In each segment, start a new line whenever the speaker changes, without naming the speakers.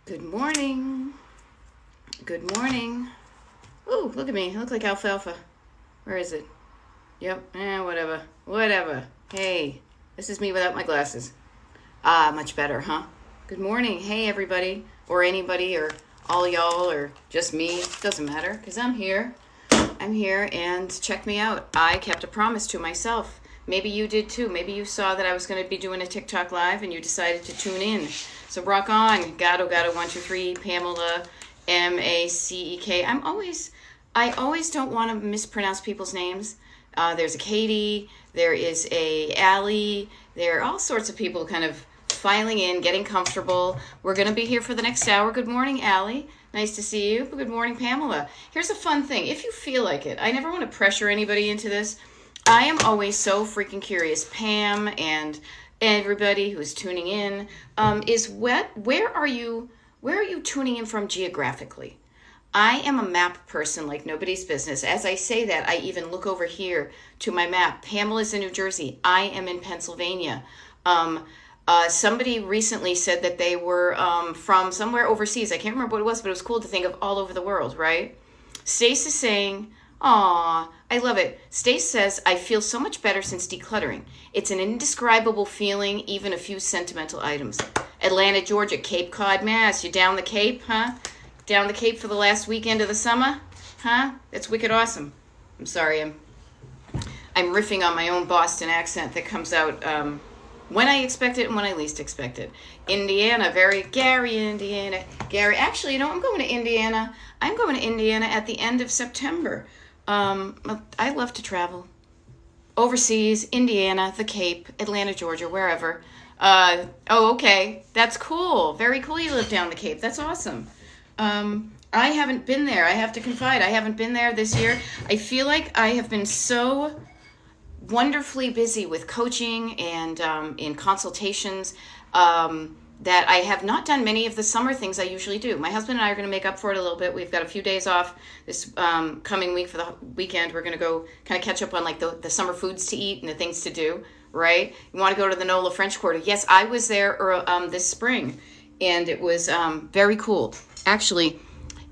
Good morning. Good morning. Ooh, look at me. I look like alfalfa. Where is it? Yep. Whatever. Whatever. Hey, this is me without my glasses. Ah, much better, huh? Good morning. Hey, everybody. Or anybody, or all y'all, or just me. Doesn't matter, because I'm here. I'm here, and check me out. I kept a promise to myself. Maybe you did too. Maybe you saw that I was going to be doing a TikTok live and you decided to tune in. So rock on. Gato, 123, Pamela, Macek. I always don't want to mispronounce people's names. There's a Katie, there is a Allie, there are all sorts of people kind of filing in, getting comfortable. We're going to be here for the next hour. Good morning, Allie. Nice to see you. Good morning, Pamela. Here's a fun thing. If you feel like it, I never want to pressure anybody into this. I am always so freaking curious. Pam and everybody who's tuning in, where are you tuning in from geographically? I am a map person like nobody's business. As I say that, I even look over here to my map. Pamela's in New Jersey. I am in Pennsylvania. Somebody recently said that they were from somewhere overseas. I can't remember what it was, but it was cool to think of all over the world, right? Stace is saying, aw, I love it. Stace says, I feel so much better since decluttering. It's an indescribable feeling, even a few sentimental items. Atlanta, Georgia, Cape Cod, Mass. You down the Cape, huh? Down the Cape for the last weekend of the summer? Huh? That's wicked awesome. I'm sorry, I'm riffing on my own Boston accent that comes out when I expect it and when I least expect it. Indiana, Gary, Indiana. Gary, actually, I'm going to Indiana. I'm going to Indiana at the end of September. I love to travel. Overseas, Indiana, the Cape, Atlanta, Georgia, wherever. Okay. That's cool. Very cool you live down the Cape. That's awesome. I haven't been there. I have to confide. I haven't been there this year. I feel like I have been so wonderfully busy with coaching and in consultations that I have not done many of the summer things I usually do. My husband and I are going to make up for it a little bit. We've got a few days off this coming week for the weekend. We're going to go kind of catch up on like the summer foods to eat and the things to do, right? You want to go to the NOLA French Quarter. Yes, I was there this spring, and it was very cool. Actually,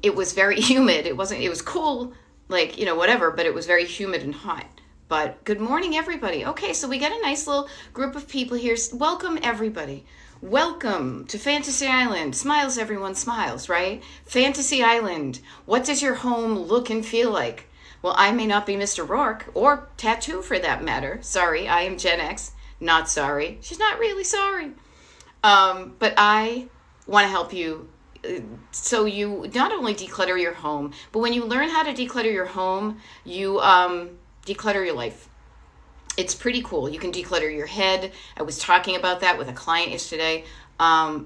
it was very humid. It was cool, like, whatever, but it was very humid and hot. But good morning, everybody. Okay, so we got a nice little group of people here. Welcome, everybody. Welcome to Fantasy Island. Smiles, everyone smiles, right? Fantasy Island. What does your home look and feel like? Well, I may not be Mr. Rourke, or Tattoo for that matter. Sorry, I am Gen X. Not sorry. She's not really sorry. But I want to help you so you not only declutter your home, but when you learn how to declutter your home, you declutter your life. It's pretty cool. You can declutter your head. I was talking about that with a client yesterday.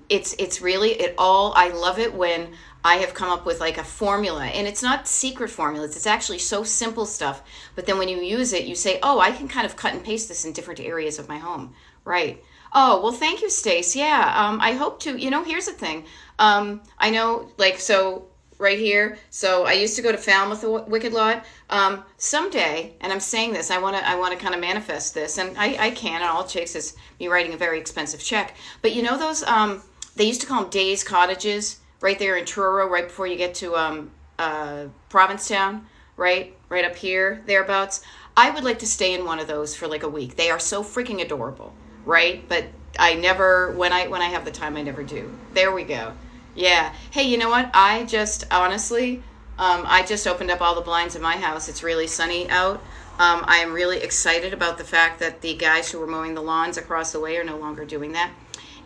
It's really it all. I love it when I have come up with like a formula, and it's not secret formulas. It's actually so simple stuff. But then when you use it, you say, "Oh, I can kind of cut and paste this in different areas of my home." Right. Oh, well, thank you, Stace. Yeah. I hope to. Here's the thing. I know, right here. So I used to go to Falmouth a wicked lot. Someday, and I'm saying this, I want to kind of manifest this, and I can, and all it takes is me writing a very expensive check. But those, they used to call them Days Cottages, right there in Truro, right before you get to Provincetown, right up here, thereabouts. I would like to stay in one of those for like a week. They are so freaking adorable, right? But I never, when I have the time, I never do. There we go. Yeah. Hey, you know what? I just opened up all the blinds in my house. It's really sunny out. I am really excited about the fact that the guys who were mowing the lawns across the way are no longer doing that.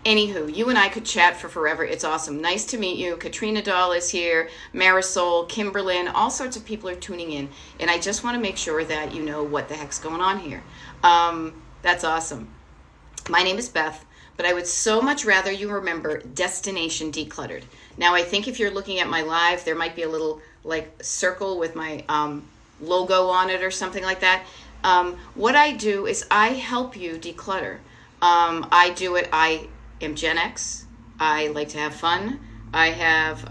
Anywho, you and I could chat for forever. It's awesome. Nice to meet you. Katrina Dahl is here. Marisol, Kimberlyn, all sorts of people are tuning in. And I just want to make sure that you know what the heck's going on here. That's awesome. My name is Beth, but I would so much rather you remember Destination Decluttered. Now, I think if you're looking at my live, there might be a little like circle with my logo on it or something like that. What I do is I help you declutter. I do it. I am Gen X. I like to have fun. I have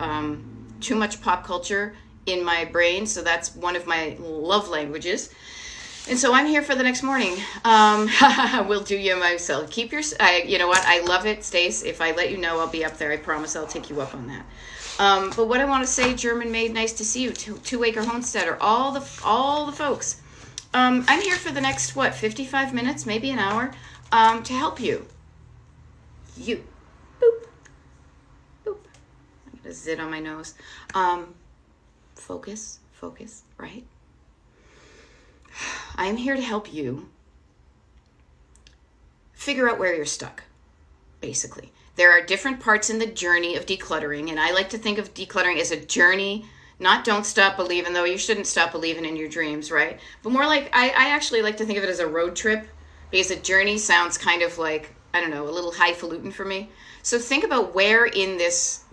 too much pop culture in my brain, so that's one of my love languages. And so I'm here for the next morning. We'll do you myself. Keep your, you know what? I love it, Stace. If I let you know, I'll be up there. I promise I'll take you up on that. But what I want to say, German Maid, nice to see you. Two-Acre Homesteader, all the folks. I'm here for the next, 55 minutes, maybe an hour, to help you. You. Boop. Boop. I'm going to zit on my nose. Focus, right? I'm here to help you figure out where you're stuck, basically. There are different parts in the journey of decluttering, and I like to think of decluttering as a journey, not don't stop believing, though you shouldn't stop believing in your dreams, right? But more like, I actually like to think of it as a road trip, because a journey sounds kind of like, I don't know, a little highfalutin for me. So think about where in this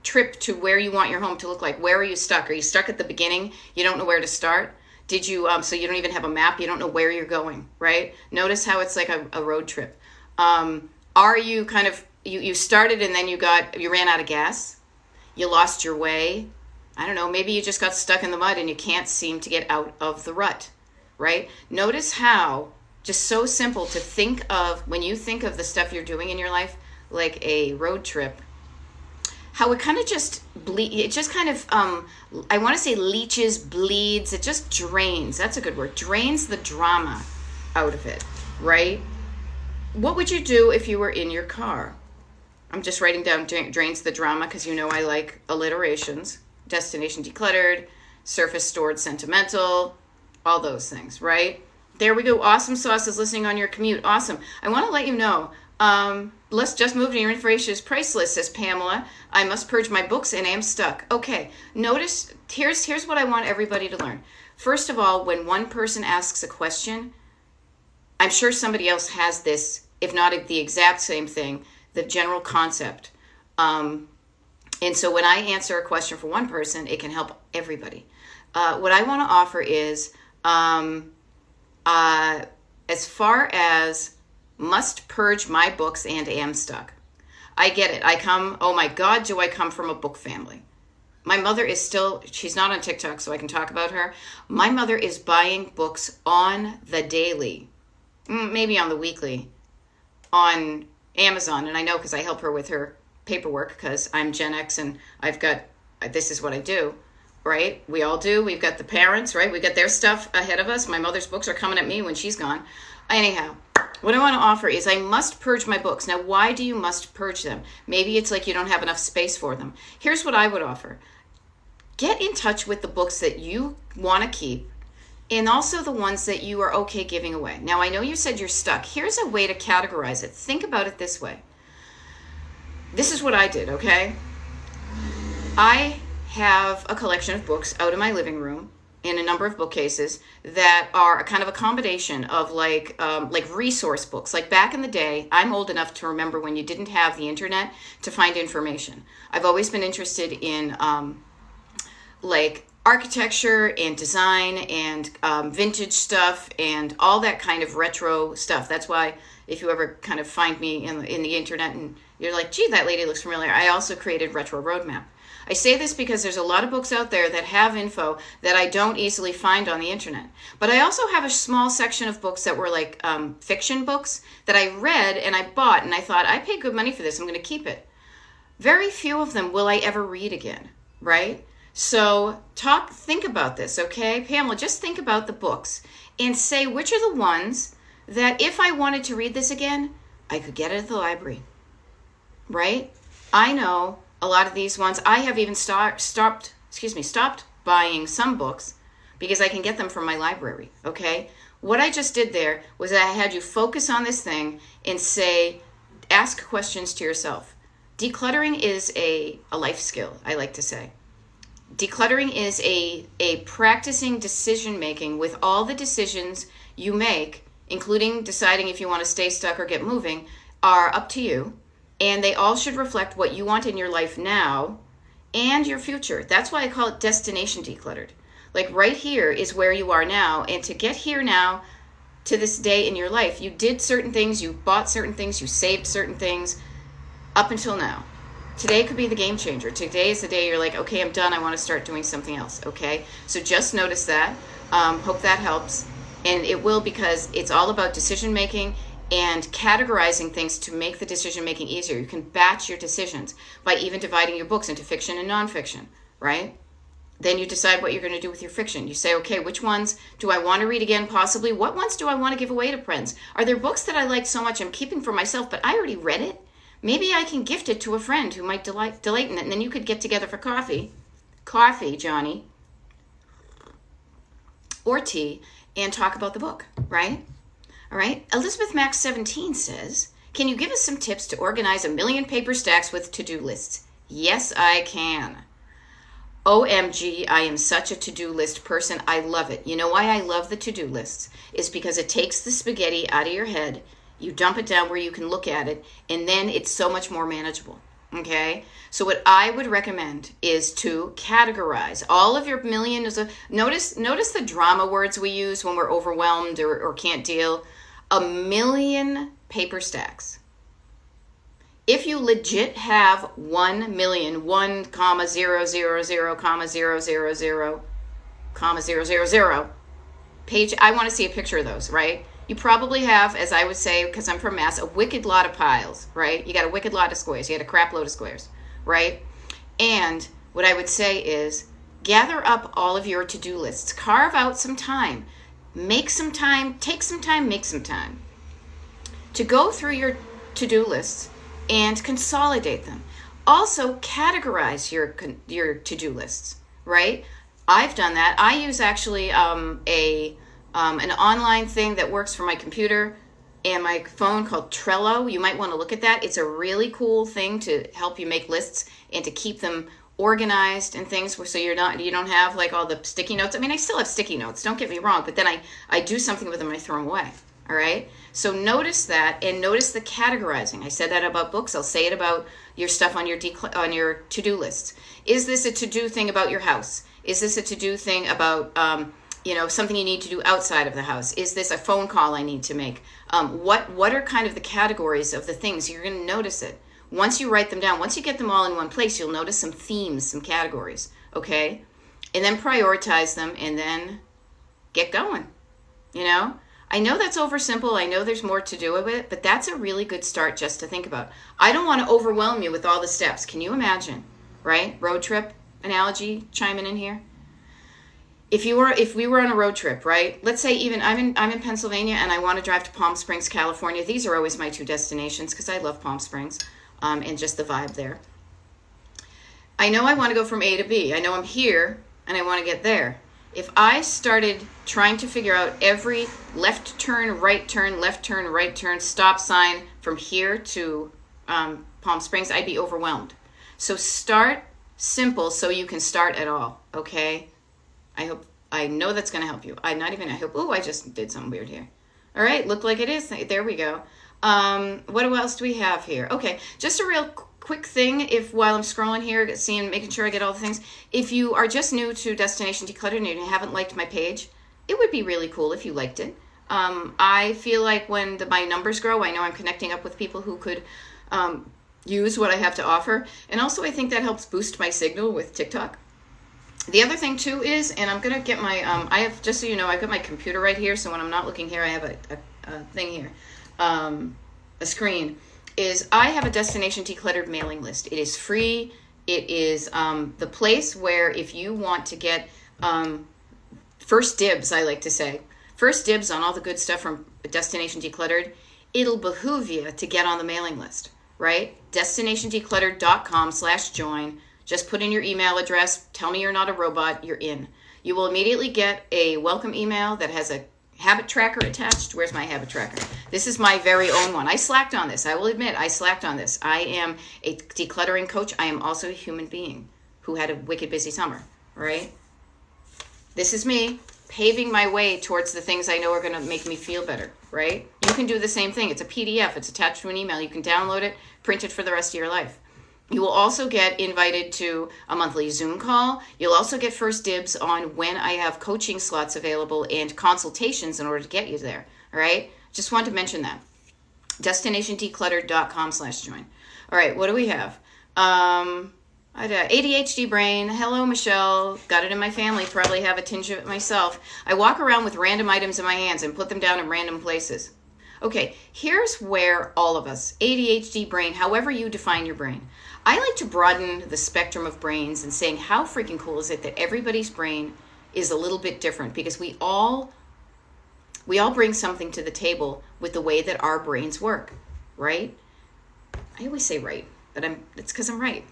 trip to where you want your home to look like. Where are you stuck? Are you stuck at the beginning? You don't know where to start? Did you, so you don't even have a map, you don't know where you're going, right? Notice how it's like a road trip. Are you kind of, you started and then you ran out of gas? You lost your way? I don't know, maybe you just got stuck in the mud and you can't seem to get out of the rut, right? Notice how, just so simple to think of, when you think of the stuff you're doing in your life, like a road trip, how it kind of just it just kind of, I want to say leaches, bleeds, it just drains. That's a good word. Drains the drama out of it, right? What would you do if you were in your car? I'm just writing down drains the drama because you know I like alliterations. Destination decluttered, surface stored sentimental, all those things, right? There we go. Awesome Sauce is listening on your commute. Awesome. I want to let you know, let's just move to your information is priceless, says Pamela. I must purge my books and I am stuck. Okay, notice, here's what I want everybody to learn. First of all, when one person asks a question, I'm sure somebody else has this, if not the exact same thing, the general concept. And so when I answer a question for one person, it can help everybody. What I want to offer is, as far as must purge my books and am stuck. I get it. Oh my God, do I come from a book family. My mother is still, she's not on TikTok, so I can talk about her. My mother is buying books on the daily, maybe on the weekly, on Amazon. And I know because I help her with her paperwork because I'm Gen X and this is what I do, right? We all do. We've got the parents, right? We got their stuff ahead of us. My mother's books are coming at me when she's gone. Anyhow, what I want to offer is I must purge my books. Now, why do you must purge them? Maybe it's like you don't have enough space for them. Here's what I would offer. Get in touch with the books that you want to keep and also the ones that you are okay giving away. Now, I know you said you're stuck. Here's a way to categorize it. Think about it this way. This is what I did, okay? I have a collection of books out in my living room in a number of bookcases that are a kind of a combination of like resource books. Like back in the day, I'm old enough to remember when you didn't have the internet to find information. I've always been interested in like architecture and design and vintage stuff and all that kind of retro stuff. That's why if you ever kind of find me in the internet and you're like, gee, that lady looks familiar, I also created Retro Roadmap. I say this because there's a lot of books out there that have info that I don't easily find on the internet. But I also have a small section of books that were like fiction books that I read and I bought and I thought, I paid good money for this, I'm going to keep it. Very few of them will I ever read again, right? So think about this, okay? Pamela, just think about the books and say which are the ones that if I wanted to read this again, I could get it at the library, right? I know a lot of these ones, I have even stopped buying some books because I can get them from my library, okay? What I just did there was I had you focus on this thing and ask questions to yourself. Decluttering is a life skill, I like to say. Decluttering is a practicing decision-making with all the decisions you make, including deciding if you want to stay stuck or get moving, are up to you. And they all should reflect what you want in your life now and your future. That's why I call it destination decluttered. Like right here is where you are now. And to get here now to this day in your life, you did certain things, you bought certain things, you saved certain things up until now. Today could be the game changer. Today is the day you're like, okay, I'm done. I want to start doing something else. Okay. So just notice that. Hope that helps. And it will, because it's all about decision making and categorizing things to make the decision making easier. You can batch your decisions by even dividing your books into fiction and nonfiction, right? Then you decide what you're going to do with your fiction. You say, okay, which ones do I want to read again, possibly? What ones do I want to give away to friends? Are there books that I like so much I'm keeping for myself, but I already read it? Maybe I can gift it to a friend who might delight in it, and then you could get together for coffee, Johnny, or tea, and talk about the book, right? All right. Elizabeth Max 17 says, can you give us some tips to organize 1 million paper stacks with to-do lists? Yes, I can. OMG, I am such a to-do list person. I love it. You know why I love the to-do lists? Is because it takes the spaghetti out of your head. You dump it down where you can look at it, and then it's so much more manageable. Okay? So what I would recommend is to categorize all of your millions of, notice the drama words we use when we're overwhelmed or can't deal. 1 million paper stacks. If you legit have 1 million, 1,000,000,000,000 page, I want to see a picture of those, right? You probably have, as I would say, because I'm from Mass, a wicked lot of piles, right? You got a wicked lot of squares. You had a crap load of squares, right? And what I would say is gather up all of your to-do lists. Carve out some time. Make some time. Take some time. Make some time to go through your to-do lists and consolidate them. Also, categorize your to-do lists, right? I've done that. I use actually an online thing that works for my computer and my phone called Trello. You might want to look at that. It's a really cool thing to help you make lists and to keep them organized and things, so you don't have like all the sticky notes. I mean, I still have sticky notes, don't get me wrong, but then I do something with them and I throw them away. All right. So notice that, and notice the categorizing. I said that about books. I'll say it about your stuff on your to-do lists. Is this a to-do thing about your house? Is this a to-do thing about something you need to do outside of the house? Is this a phone call I need to make? What are kind of the categories of the things? You're going to notice it. Once you write them down, once you get them all in one place, you'll notice some themes, some categories, okay? And then prioritize them and then get going, I know that's oversimple. I know there's more to do with it, but that's a really good start just to think about. I don't want to overwhelm you with all the steps. Can you imagine, right? Road trip analogy chiming in here. If we were on a road trip, right? Let's say even I'm in Pennsylvania and I want to drive to Palm Springs, California. These are always my two destinations because I love Palm Springs and just the vibe there. I know I want to go from A to B. I know I'm here and I want to get there. If I started trying to figure out every left turn, right turn, left turn, right turn, stop sign from here to Palm Springs, I'd be overwhelmed. So start simple so you can start at all, okay? I know that's going to help you. I just did something weird here. All right, look like it is. There we go. What else do we have here? Okay, just a real quick thing, while I'm scrolling here, making sure I get all the things. If you are just new to Destination Decluttered and you haven't liked my page, it would be really cool if you liked it. I feel like when my numbers grow, I know I'm connecting up with people who could use what I have to offer. And also I think that helps boost my signal with TikTok. The other thing too is, and I'm going to get my, just so you know, I've got my computer right here. So when I'm not looking here, I have a thing here, a screen. I have a Destination Decluttered mailing list. It is free. It is the place where if you want to get first dibs, I like to say, first dibs on all the good stuff from Destination Decluttered, it'll behoove you to get on the mailing list, right? DestinationDecluttered.com/join. Just put in your email address. Tell me you're not a robot. You're in. You will immediately get a welcome email that has a habit tracker attached. Where's my habit tracker? This is my very own one. I slacked on this. I will admit I slacked on this. I am a decluttering coach. I am also a human being who had a wicked busy summer, right? This is me paving my way towards the things I know are going to make me feel better, right? You can do the same thing. It's a PDF. It's attached to an email. You can download it, print it for the rest of your life. You will also get invited to a monthly Zoom call. You'll also get first dibs on when I have coaching slots available and consultations in order to get you there. All right? Just wanted to mention that. DestinationDecluttered.com/join. All right, what do we have? ADHD brain. Hello, Michelle. Got it in my family. Probably have a tinge of it myself. I walk around with random items in my hands and put them down in random places. Okay, here's where all of us, ADHD brain, however you define your brain. I like to broaden the spectrum of brains and saying how freaking cool is it that everybody's brain is a little bit different, because we all bring something to the table with the way that our brains work, right? I always say right, but it's because I'm right.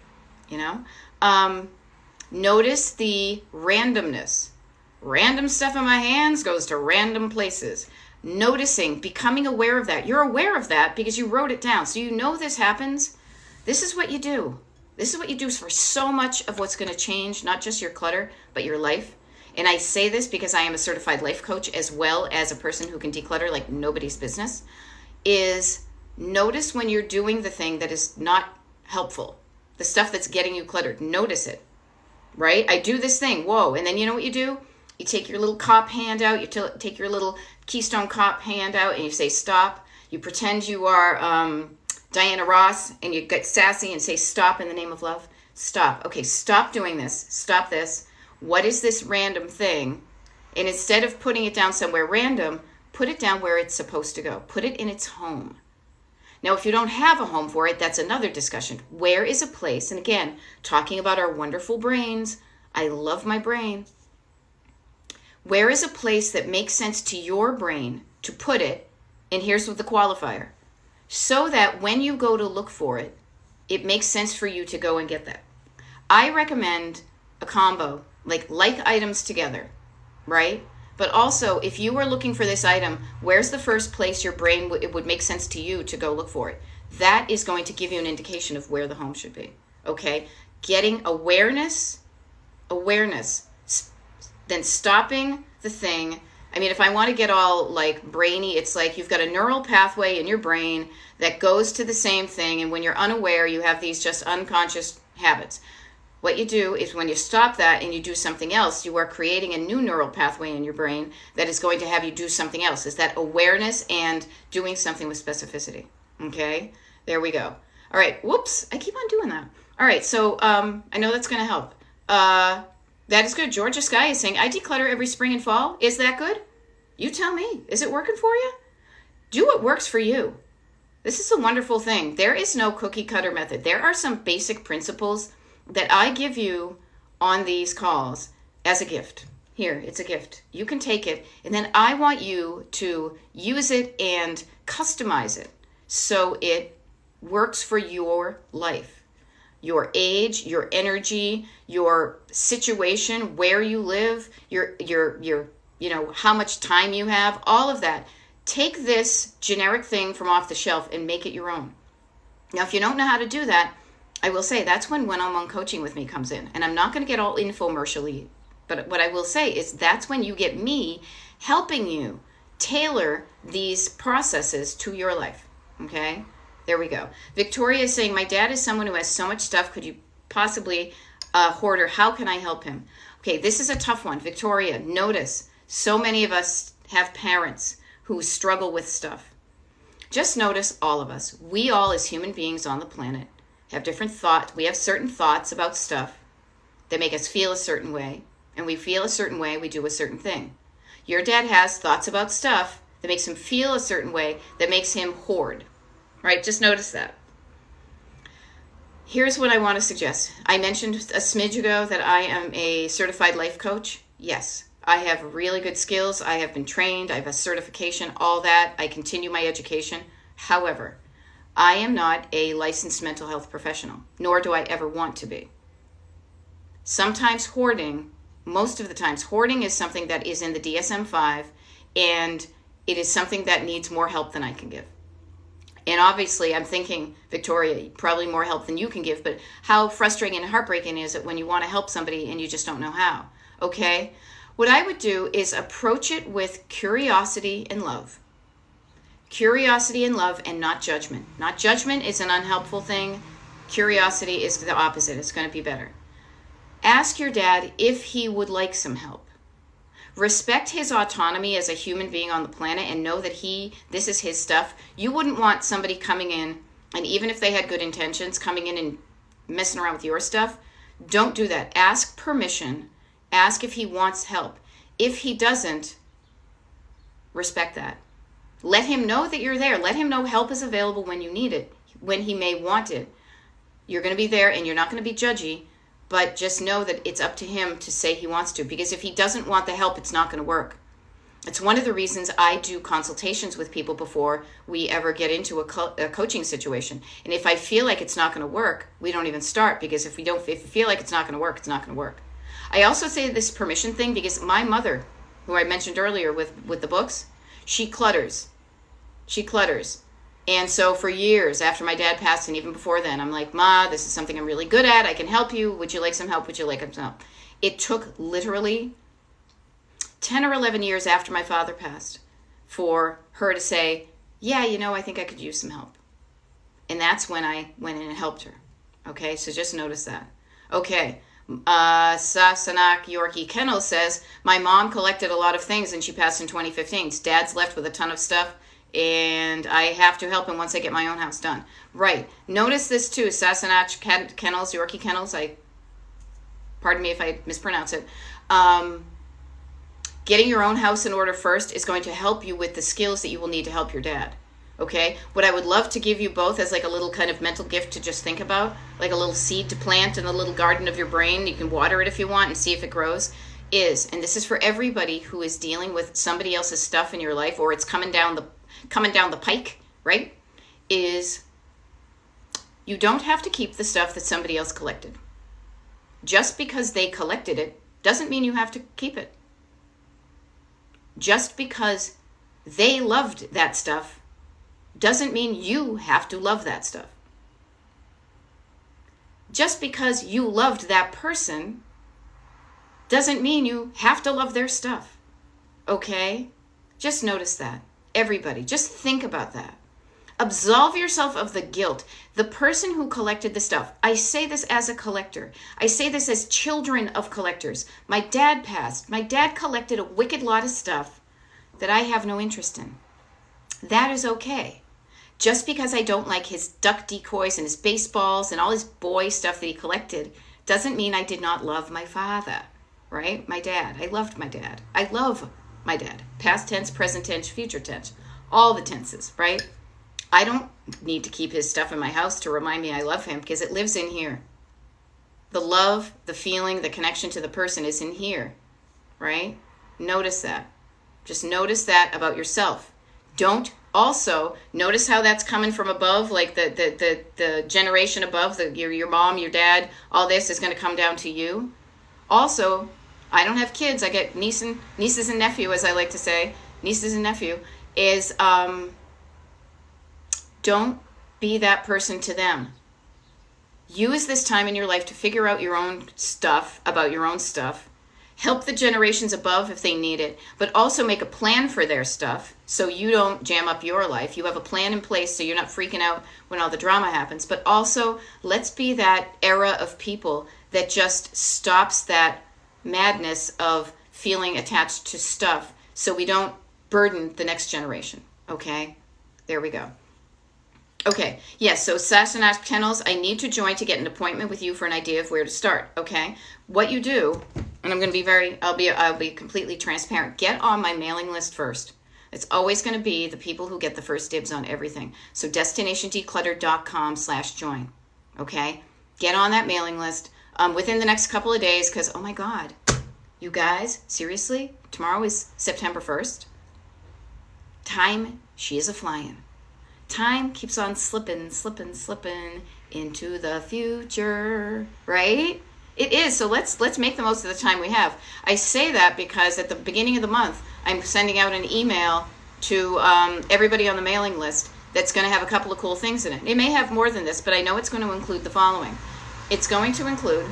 Notice the randomness. Random stuff in my hands goes to random places. Noticing, becoming aware of that. You're aware of that because you wrote it down. So you know this happens. This is what you do. This is what you do for so much of what's going to change, not just your clutter, but your life. And I say this because I am a certified life coach as well as a person who can declutter like nobody's business, is notice when you're doing the thing that is not helpful. The stuff that's getting you cluttered, notice it, right? I do this thing, whoa. And then you know what you do? You take your little cop hand out, you take your little Keystone Cop hand out and you say stop. You pretend you are Diana Ross and you get sassy and say stop in the name of love. Stop. Okay, stop doing this. Stop this. What is this random thing? And instead of putting it down somewhere random, put it down where it's supposed to go. Put it in its home. Now, if you don't have a home for it, that's another discussion. Where is a place? And again, talking about our wonderful brains. I love my brain. Where is a place that makes sense to your brain to put it? And here's what the qualifier. So that when you go to look for it, it makes sense for you to go and get that. I recommend a combo, like items together, right? But also, if you were looking for this item, where's the first place your brain it would make sense to you to go look for it? That is going to give you an indication of where the home should be, okay? Getting awareness, then stopping the thing. I mean, if I want to get all like brainy, it's like you've got a neural pathway in your brain that goes to the same thing, and when you're unaware, you have these just unconscious habits. What you do is when you stop that and you do something else, you are creating a new neural pathway in your brain that is going to have you do something else. It's that awareness and doing something with specificity. Okay, there we go. All right, whoops, I keep on doing that. All right, so I know that's going to help. That is good. Georgia Sky is saying, I declutter every spring and fall. Is that good? You tell me. Is it working for you? Do what works for you. This is a wonderful thing. There is no cookie cutter method. There are some basic principles that I give you on these calls as a gift. Here, it's a gift. You can take it, and then I want you to use it and customize it so it works for your life, your age, your energy, your situation, where you live, your how much time you have, all of that. Take this generic thing from off the shelf and make it your own. Now, if you don't know how to do that, I will say that's when one-on-one coaching with me comes in. And I'm not going to get all infomercial-y, but what I will say is that's when you get me helping you tailor these processes to your life. Okay? There we go. Victoria is saying, my dad is someone who has so much stuff. Could you possibly hoarder? How can I help him? Okay, this is a tough one. Victoria, notice so many of us have parents who struggle with stuff. Just notice all of us. We all as human beings on the planet have different thoughts. We have certain thoughts about stuff that make us feel a certain way. And we feel a certain way, we do a certain thing. Your dad has thoughts about stuff that makes him feel a certain way, that makes him hoard. Right? Just notice that. Here's what I want to suggest. I mentioned a smidge ago that I am a certified life coach. Yes, I have really good skills. I have been trained. I have a certification, all that. I continue my education. However, I am not a licensed mental health professional, nor do I ever want to be. Sometimes hoarding, most of the times, hoarding is something that is in the DSM-5, and it is something that needs more help than I can give. And obviously, I'm thinking, Victoria, probably more help than you can give, but how frustrating and heartbreaking is it when you want to help somebody and you just don't know how? Okay? What I would do is approach it with curiosity and love. Curiosity and love, and not judgment. Not judgment is an unhelpful thing. Curiosity is the opposite. It's going to be better. Ask your dad if he would like some help. Respect his autonomy as a human being on the planet and know that this is his stuff. You wouldn't want somebody coming in, and even if they had good intentions, coming in and messing around with your stuff. Don't do that. Ask permission. Ask if he wants help. If he doesn't, respect that. Let him know that you're there. Let him know help is available when you need it, when he may want it. You're going to be there and you're not going to be judgy, but just know that it's up to him to say he wants to, because if he doesn't want the help, it's not going to work. It's one of the reasons I do consultations with people before we ever get into a coaching situation. And if I feel like it's not going to work, we don't even start, because if you feel like it's not going to work, it's not going to work. I also say this permission thing because my mother, who I mentioned earlier with the books, she clutters. She clutters. And so for years after my dad passed, and even before then, I'm like, Ma, this is something I'm really good at. I can help you. Would you like some help? Would you like some help? It took literally 10 or 11 years after my father passed for her to say, yeah, you know, I think I could use some help. And that's when I went in and helped her. Okay, so just notice that. Okay, Sasanak Yorkie Kennel says, my mom collected a lot of things and she passed in 2015. Dad's left with a ton of stuff and I have to help him once I get my own house done. Right. Notice this too, Sasanak Kennels, Yorkie Kennels, pardon me if I mispronounce it. Getting your own house in order first is going to help you with the skills that you will need to help your dad. Okay? What I would love to give you both as like a little kind of mental gift to just think about, like a little seed to plant in the little garden of your brain, you can water it if you want and see if it grows, is, and this is for everybody who is dealing with somebody else's stuff in your life, or it's coming down the pike, right? Is you don't have to keep the stuff that somebody else collected. Just because they collected it doesn't mean you have to keep it. Just because they loved that stuff doesn't mean you have to love that stuff. Just because you loved that person doesn't mean you have to love their stuff. Okay? Just notice that. Everybody, just think about that. Absolve yourself of the guilt. The person who collected the stuff, I say this as a collector. I say this as children of collectors. My dad passed. My dad collected a wicked lot of stuff that I have no interest in. That is okay. Just because I don't like his duck decoys and his baseballs and all his boy stuff that he collected doesn't mean I did not love my father, right? My dad. I loved my dad. I love my dad. Past tense, present tense, future tense. All the tenses, right? I don't need to keep his stuff in my house to remind me I love him because it lives in here. The love, the feeling, the connection to the person is in here, right? Notice that. Just notice that about yourself. Don't also notice how that's coming from above, like the generation above, your mom, your dad, all this is going to come down to you. Also, I don't have kids. I get nieces and nephew, as I like to say. Nieces and nephew is don't be that person to them. Use this time in your life to figure out your own stuff, about your own stuff. Help the generations above if they need it, but also make a plan for their stuff so you don't jam up your life. You have a plan in place so you're not freaking out when all the drama happens. But also, let's be that era of people that just stops that madness of feeling attached to stuff so we don't burden the next generation. Okay? There we go. Okay, yes, so Sassenach Kennels, I need to join to get an appointment with you for an idea of where to start, okay? What you do, and I'm going to be I'll be completely transparent. Get on my mailing list first. It's always going to be the people who get the first dibs on everything. So destinationdecluttered.com/join, okay? Get on that mailing list within the next couple of days because, oh my God, you guys, seriously? Tomorrow is September 1st. Time, she is a-flying. Time keeps on slipping into the future, right? It is. So let's make the most of the time we have. I say that because at the beginning of the month, I'm sending out an email to everybody on the mailing list that's going to have a couple of cool things in it. It may have more than this, but I know it's going to include the following. It's going to include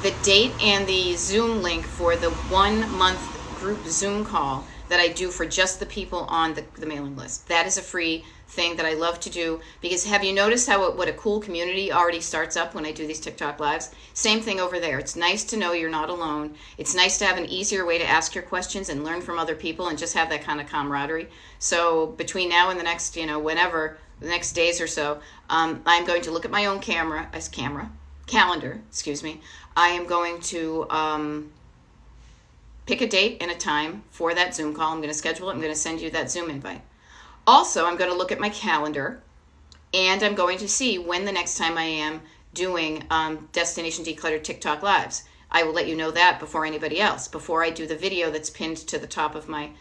the date and the Zoom link for the 1 month group Zoom call that I do for just the people on the mailing list. That is a free thing that I love to do because have you noticed what a cool community already starts up when I do these TikTok lives? Same thing over there. It's nice to know you're not alone. It's nice to have an easier way to ask your questions and learn from other people and just have that kind of camaraderie. So between now and the next, whenever, the next days or so, I'm going to look at my own camera. calendar, I am going to pick a date and a time for that Zoom call. I'm going to schedule it. I'm going to send you that Zoom invite. Also, I'm going to look at my calendar, and I'm going to see when the next time I am doing Destination Declutter TikTok Lives. I will let you know that before anybody else, before I do the video that's pinned to the top of my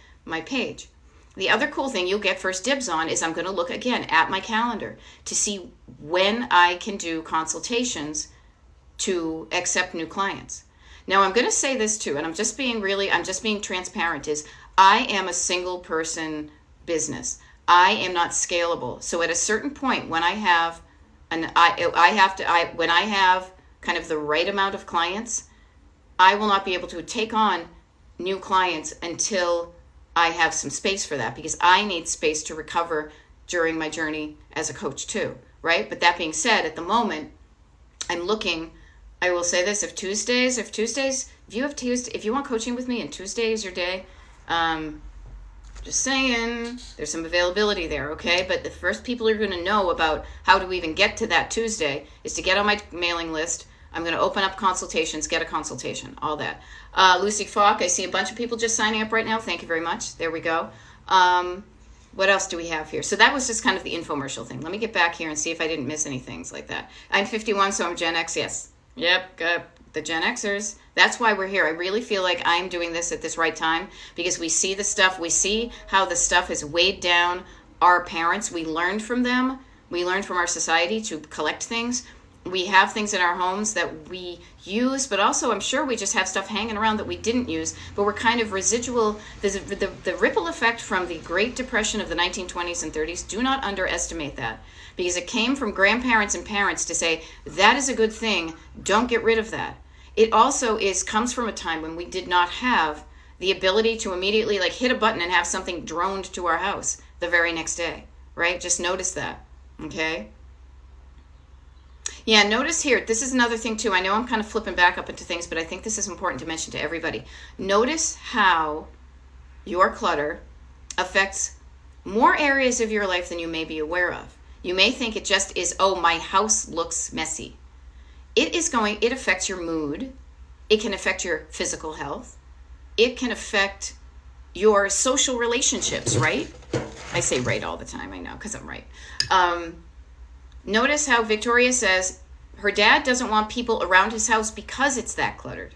page. The other cool thing you'll get first dibs on is I'm going to look again at my calendar to see when I can do consultations to accept new clients. Now, I'm going to say this too, and I'm just being transparent, is I am a single person business. I am not scalable. So at a certain point when I have when I have kind of the right amount of clients, I will not be able to take on new clients until I have some space for that, because I need space to recover during my journey as a coach too, right? But that being said, at the moment, I will say this, if you want coaching with me and Tuesday is your day, just saying, there's some availability there, okay? But the first people you're going to know about how to even get to that Tuesday is to get on my mailing list. I'm going to open up consultations, get a consultation, all that. Lucy Falk, I see a bunch of people just signing up right now. Thank you very much. There we go. What else do we have here? So that was just kind of the infomercial thing. Let me get back here and see if I didn't miss any things like that. I'm 51, so I'm Gen X, yes. Yep, the Gen Xers. That's why we're here. I really feel like I'm doing this at this right time, because we see the stuff. We see how the stuff has weighed down our parents. We learned from them. We learned from our society to collect things. We have things in our homes that we use, but also I'm sure we just have stuff hanging around that we didn't use, but we're kind of residual. The ripple effect from the Great Depression of the 1920s and 30s, do not underestimate that, because it came from grandparents and parents to say, that is a good thing, don't get rid of that. It also comes from a time when we did not have the ability to immediately hit a button and have something droned to our house the very next day, right? Just notice that, okay? Yeah, notice here, this is another thing too. I know I'm kind of flipping back up into things, but I think this is important to mention to everybody. Notice how your clutter affects more areas of your life than you may be aware of. You may think it just is, oh, my house looks messy. It affects your mood. It can affect your physical health. It can affect your social relationships, right? I say right all the time, I know, because I'm right. Notice how Victoria says her dad doesn't want people around his house because it's that cluttered.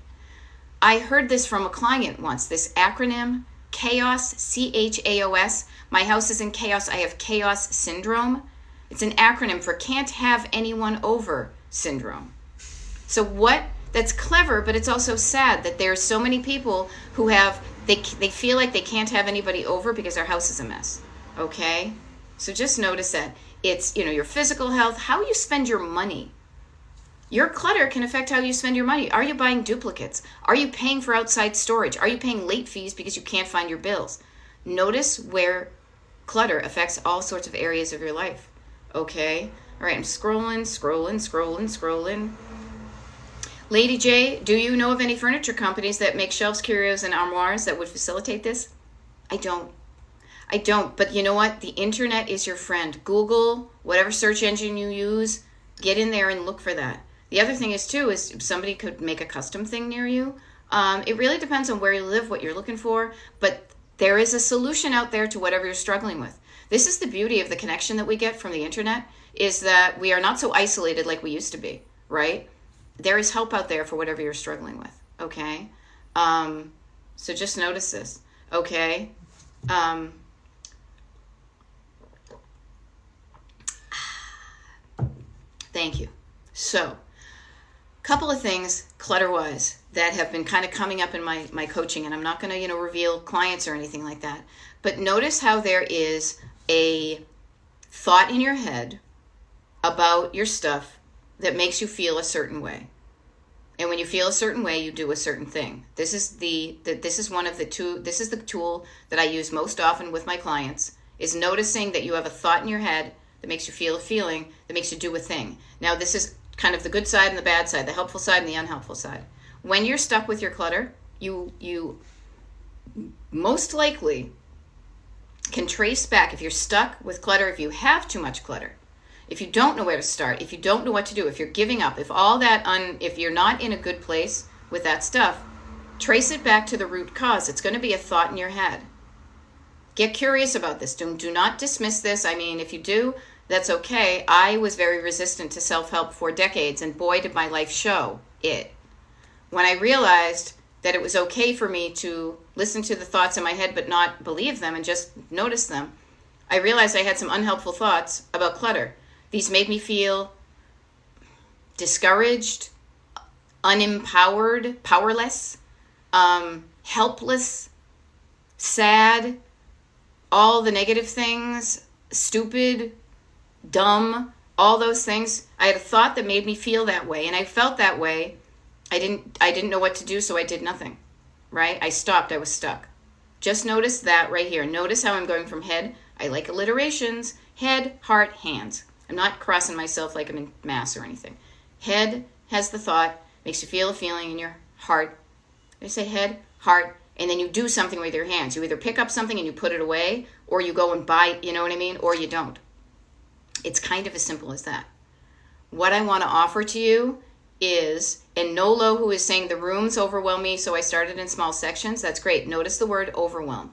I heard this from a client once, this acronym, CHAOS, CHAOS. My house is in chaos. I have chaos syndrome. It's an acronym for can't have anyone over syndrome. So that's clever, but it's also sad that there are so many people who they feel like they can't have anybody over because their house is a mess, okay? So just notice that. It's, your physical health, how you spend your money. Your clutter can affect how you spend your money. Are you buying duplicates? Are you paying for outside storage? Are you paying late fees because you can't find your bills? Notice where clutter affects all sorts of areas of your life, okay? All right, I'm scrolling. Lady J, do you know of any furniture companies that make shelves, curios, and armoires that would facilitate this? I don't, but you know what? The internet is your friend. Google, whatever search engine you use, get in there and look for that. The other thing is somebody could make a custom thing near you. It really depends on where you live, what you're looking for, but there is a solution out there to whatever you're struggling with. This is the beauty of the connection that we get from the internet, is that we are not so isolated like we used to be, right? There is help out there for whatever you're struggling with, okay? So just notice this, okay? Thank you. So, couple of things clutter-wise that have been kind of coming up in my coaching, and I'm not going to, reveal clients or anything like that. But notice how there is a thought in your head about your stuff that makes you feel a certain way. And when you feel a certain way, you do a certain thing. This is the tool that I use most often with my clients, is noticing that you have a thought in your head that makes you feel a feeling, that makes you do a thing. Now, this is kind of the good side and the bad side, the helpful side and the unhelpful side. When you're stuck with your clutter, you most likely can trace back, if you're stuck with clutter, if you have too much clutter, if you don't know where to start, if you don't know what to do, if you're giving up, if all that, if you're not in a good place with that stuff, trace it back to the root cause. It's going to be a thought in your head. Get curious about this. Do not dismiss this. I mean, if you do, that's okay. I was very resistant to self-help for decades, and boy, did my life show it. When I realized that it was okay for me to listen to the thoughts in my head but not believe them and just notice them, I realized I had some unhelpful thoughts about clutter. These made me feel discouraged, unempowered, powerless, helpless, sad, all the negative things, stupid, dumb, all those things. I had a thought that made me feel that way, and I felt that way. I didn't know what to do, so I did nothing, right? I stopped. I was stuck. Just notice that right here. Notice how I'm going from head. I like alliterations. Head, heart, hands. I'm not crossing myself like I'm in mass or anything. Head has the thought, makes you feel a feeling in your heart. I say head, heart, and then you do something with your hands. You either pick up something and you put it away, or you go and buy, you know what I mean, or you don't. It's kind of as simple as that. What I want to offer to you is, and Nolo, who is saying the rooms overwhelm me, so I started in small sections. That's great. Notice the word overwhelm.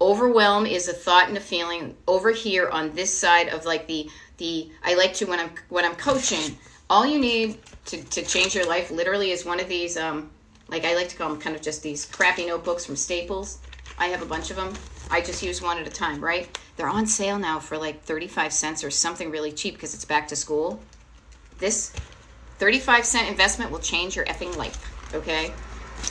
Overwhelm is a thought and a feeling over here on this side of like the I like to, when I'm coaching, all you need to change your life literally is one of these, like I like to call them kind of just these crappy notebooks from Staples. I have a bunch of them. I just use one at a time, right? They're on sale now for like 35 cents or something really cheap because it's back to school. This 35-cent investment will change your effing life, okay?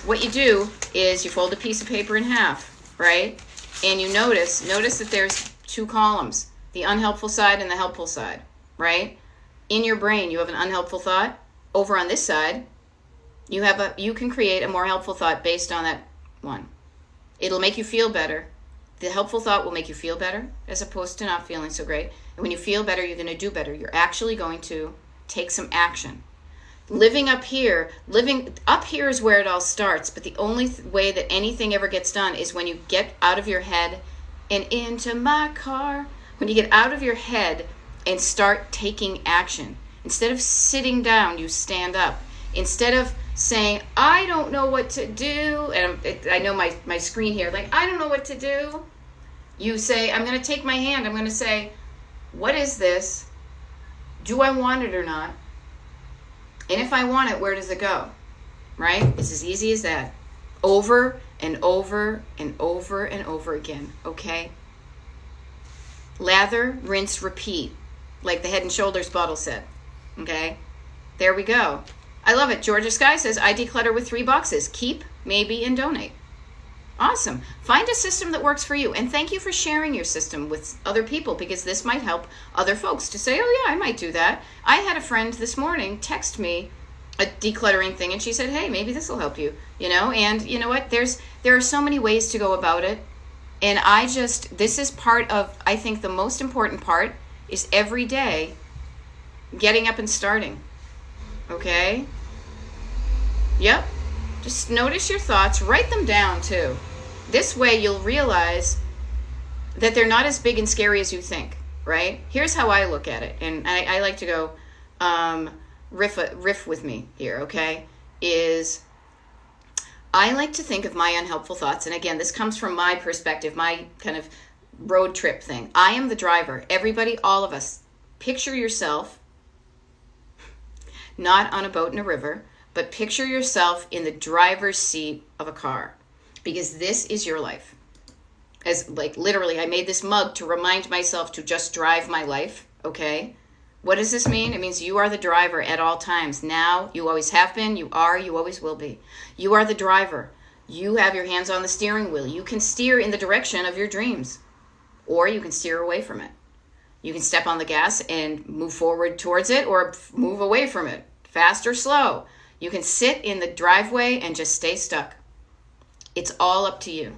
What you do is you fold a piece of paper in half, right? And you notice that there's two columns, the unhelpful side and the helpful side, right? In your brain, you have an unhelpful thought. Over on this side, you can create a more helpful thought based on that one. It'll make you feel better. The helpful thought will make you feel better as opposed to not feeling so great. And when you feel better, you're going to do better. You're actually going to take some action. Living up here is where it all starts, but the only way that anything ever gets done is when you get out of your head and into my car. When you get out of your head and start taking action. Instead of sitting down, you stand up. Instead of saying, I don't know what to do, and I know my screen here, like, I don't know what to do. You say, I'm going to take my hand. I'm going to say, what is this? Do I want it or not? And if I want it, where does it go? Right? It's as easy as that. Over and over and over and over again. Okay? Lather, rinse, repeat. Like the Head and Shoulders bottle said. Okay? There we go. I love it. Georgia Sky says, I declutter with 3 boxes. Keep, maybe, and donate. Awesome. Find a system that works for you. And thank you for sharing your system with other people, because this might help other folks to say, oh yeah, I might do that. I had a friend this morning text me a decluttering thing, and she said, hey, maybe this will help you. You know, and you know what? There are so many ways to go about it. And this is part of, I think the most important part is every day getting up and starting. Okay? Yep. Just notice your thoughts. Write them down too. This way you'll realize that they're not as big and scary as you think, right? Here's how I look at it. And I like to go riff with me here, okay? I like to think of my unhelpful thoughts. And again, this comes from my perspective, my kind of road trip thing. I am the driver. Everybody, all of us, picture yourself not on a boat in a river, but picture yourself in the driver's seat of a car, because this is your life. As like literally, I made this mug to remind myself to just drive my life, okay? What does this mean? It means you are the driver at all times. Now, you always have been, you are, you always will be. You are the driver. You have your hands on the steering wheel. You can steer in the direction of your dreams, or you can steer away from it. You can step on the gas and move forward towards it, or move away from it, fast or slow. You can sit in the driveway and just stay stuck. It's all up to you.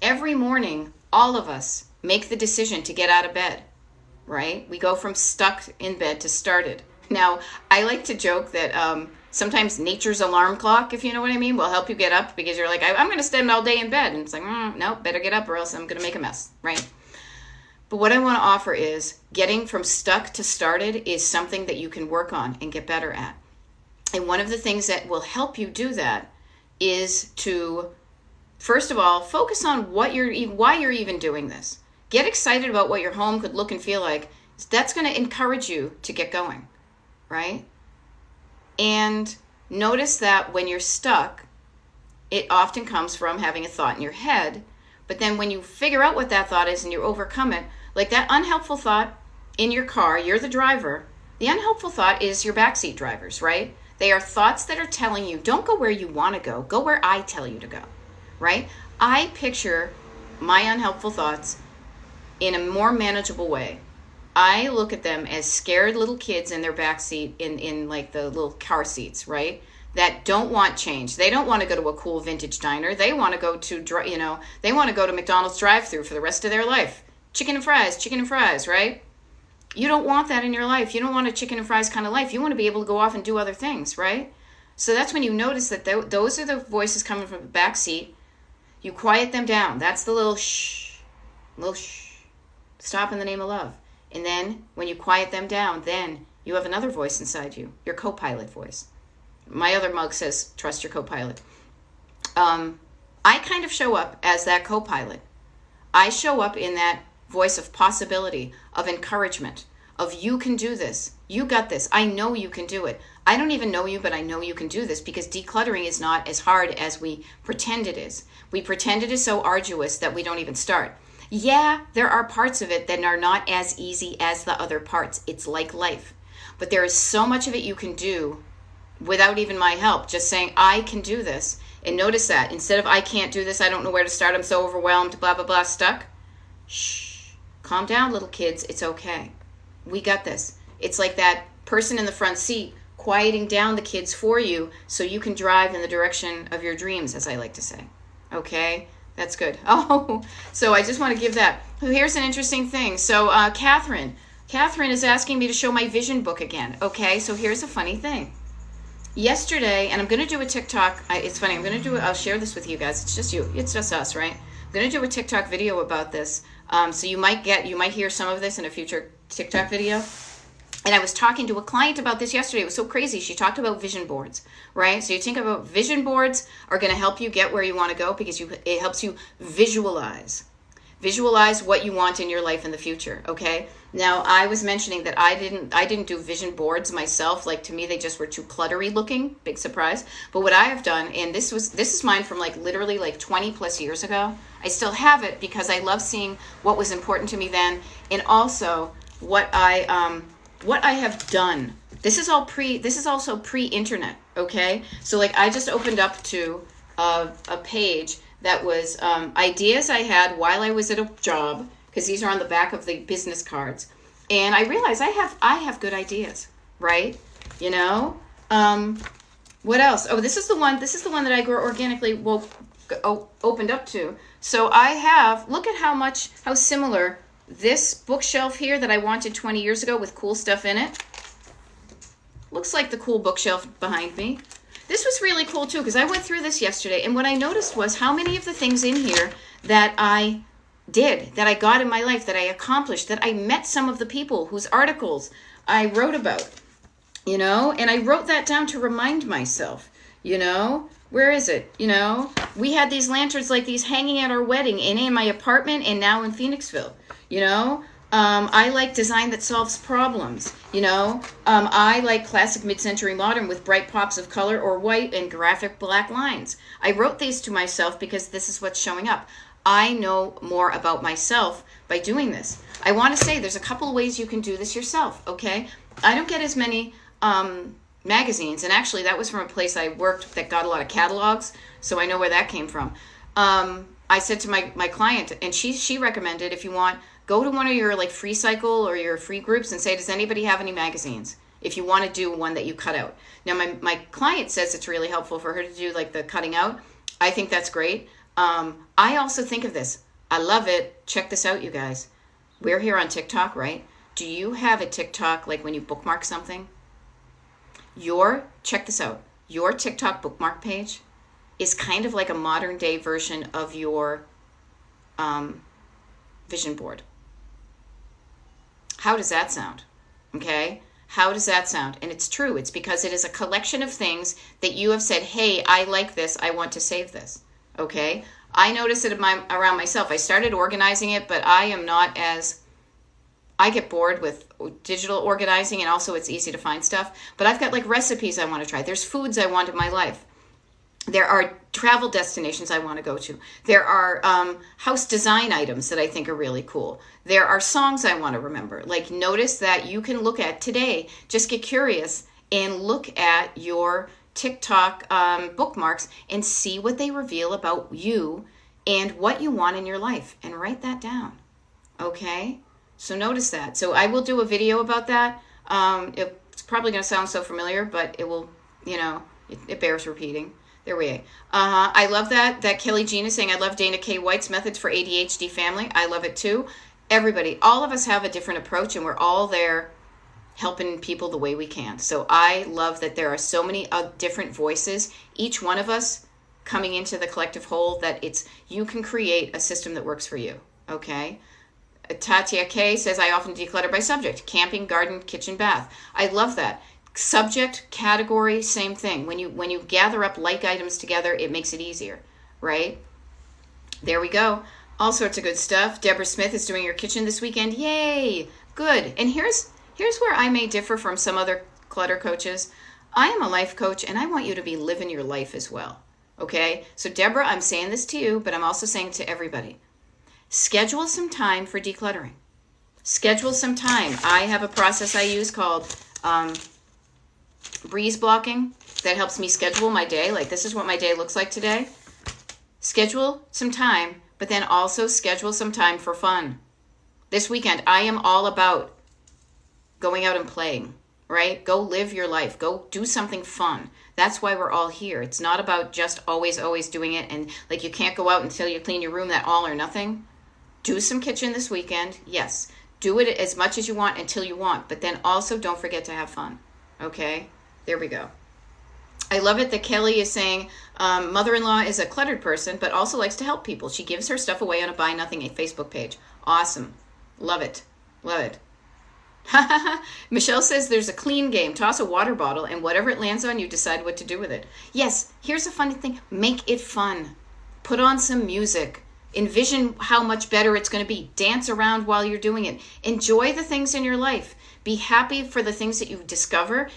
Every morning, all of us make the decision to get out of bed, right? We go from stuck in bed to started. Now, I like to joke that sometimes nature's alarm clock, if you know what I mean, will help you get up, because you're like, I'm going to spend all day in bed. And it's like, no, better get up or else I'm going to make a mess, right? But what I want to offer is getting from stuck to started is something that you can work on and get better at. And one of the things that will help you do that is to, first of all, focus on why you're even doing this. Get excited about what your home could look and feel like. That's going to encourage you to get going, right? And notice that when you're stuck, it often comes from having a thought in your head. But then when you figure out what that thought is and you overcome it, like that unhelpful thought in your car, you're the driver. The unhelpful thought is your backseat drivers, right? They are thoughts that are telling you, don't go where you want to go where I tell you to go, right? I picture my unhelpful thoughts in a more manageable way. I look at them as scared little kids in their backseat in like the little car seats, right? That don't want change. They don't want to go to a cool vintage diner. They want to go to, they want to go to McDonald's drive-thru for the rest of their life. Chicken and fries, right? You don't want that in your life. You don't want a chicken and fries kind of life. You want to be able to go off and do other things, right? So that's when you notice that those are the voices coming from the back seat. You quiet them down. That's the little shh. Stop in the name of love. And then when you quiet them down, then you have another voice inside you, your co-pilot voice. My other mug says, trust your co-pilot. I kind of show up as that co-pilot. I show up in that voice of possibility, of encouragement, of you can do this. You got this. I know you can do it. I don't even know you, but I know you can do this, because decluttering is not as hard as we pretend it is. We pretend it is so arduous that we don't even start. Yeah, there are parts of it that are not as easy as the other parts. It's like life. But there is so much of it you can do without even my help, just saying, I can do this. And notice that instead of I can't do this, I don't know where to start, I'm so overwhelmed, blah, blah, blah, stuck. Shh, calm down, little kids. It's okay. We got this. It's like that person in the front seat quieting down the kids for you so you can drive in the direction of your dreams, as I like to say. Okay? That's good. Oh, so I just want to give that. Here's an interesting thing. So Catherine is asking me to show my vision book again. Okay, so here's a funny thing. Yesterday, and I'm going to do a TikTok. It's funny. I'll share this with you guys. It's just you. It's just us, right? I'm going to do a TikTok video about this. So you might hear some of this in a future TikTok video. And I was talking to a client about this yesterday. It was so crazy. She talked about vision boards, right? So you think about vision boards are going to help you get where you want to go, because it helps you visualize what you want in your life in the future. Okay. Now I was mentioning that I didn't do vision boards myself. Like, to me, they just were too cluttery looking. Big surprise. But what I have done, and this is mine from like literally like 20 plus years ago. I still have it because I love seeing what was important to me then, and also what I have done. This is also pre-internet, okay? So like I just opened up to a page that was ideas I had while I was at a job, because these are on the back of the business cards. And I realized I have good ideas, right? You know? What else? Oh, this is the one that I grew organically opened up to. So I have, look at how similar this bookshelf here that I wanted 20 years ago with cool stuff in it. Looks like the cool bookshelf behind me. This was really cool too, because I went through this yesterday, and what I noticed was how many of the things in here that I did, that I got in my life, that I accomplished, that I met some of the people whose articles I wrote about, you know, and I wrote that down to remind myself, you know, where is it? You know, we had these lanterns like these hanging at our wedding and in my apartment and now in Phoenixville, you know. I like design that solves problems, you know. I like classic mid-century modern with bright pops of color or white and graphic black lines. I wrote these to myself because this is what's showing up. I know more about myself by doing this. I want to say there's a couple of ways you can do this yourself, okay? I don't get as many magazines, and actually that was from a place I worked that got a lot of catalogs, so I know where that came from. I said to my client, and she recommended, if you want, go to one of your like free cycle or your free groups and say, does anybody have any magazines? If you want to do one that you cut out. Now my client says it's really helpful for her to do like the cutting out. I think that's great. I also think of this. I love it. Check this out, you guys. We're here on TikTok, right? Do you have a TikTok like when you bookmark something? Check this out. Your TikTok bookmark page is kind of like a modern day version of your vision board. How does that sound? Okay? How does that sound? And it's true. It's because it is a collection of things that you have said, hey, I like this. I want to save this. Okay? I notice it around myself. I started organizing it, but I am not as... I get bored with digital organizing, and also it's easy to find stuff. But I've got like recipes I want to try. There's foods I want in my life. There are travel destinations I want to go to. There are house design items that I think are really cool. There are songs I want to remember. Like, notice that you can look at today, just get curious and look at your TikTok bookmarks and see what they reveal about you and what you want in your life, and write that down. Okay? So notice that. So I will do a video about that. It's probably going to sound so familiar, but it will, it bears repeating. There we are. I love that Kelly Jean is saying, I love Dana K. White's methods for ADHD family. I love it too. Everybody, all of us have a different approach, and we're all there helping people the way we can. So I love that there are so many different voices, each one of us coming into the collective whole, that you can create a system that works for you. Okay? Tatia K says, I often declutter by subject: camping, garden, kitchen, bath. I love that. Subject, category, same thing. When you gather up like items together, it makes it easier, right? There we go. All sorts of good stuff. Deborah Smith is doing your kitchen this weekend. Yay! Good. And here's where I may differ from some other clutter coaches. I am a life coach, and I want you to be living your life as well. Okay? So Deborah, I'm saying this to you, but I'm also saying to everybody. Schedule some time for decluttering. Schedule some time. I have a process I use called breeze blocking that helps me schedule my day. Like, this is what my day looks like today. Schedule some time, but then also schedule some time for fun. This weekend, I am all about going out and playing, right? Go live your life. Go do something fun. That's why we're all here. It's not about just always doing it, and like, you can't go out until you clean your room, that all or nothing. Do some kitchen this weekend. Yes. Do it as much as you want until you want, but then also don't forget to have fun. Okay? There we go. I love it that Kelly is saying mother-in-law is a cluttered person, but also likes to help people. She gives her stuff away on a Buy Nothing Facebook page. Awesome. Love it. Love it. Michelle says there's a clean game. Toss a water bottle, and whatever it lands on, you decide what to do with it. Yes, here's a funny thing. Make it fun. Put on some music. Envision how much better it's going to be. Dance around while you're doing it. Enjoy the things in your life. Be happy for the things that you discover.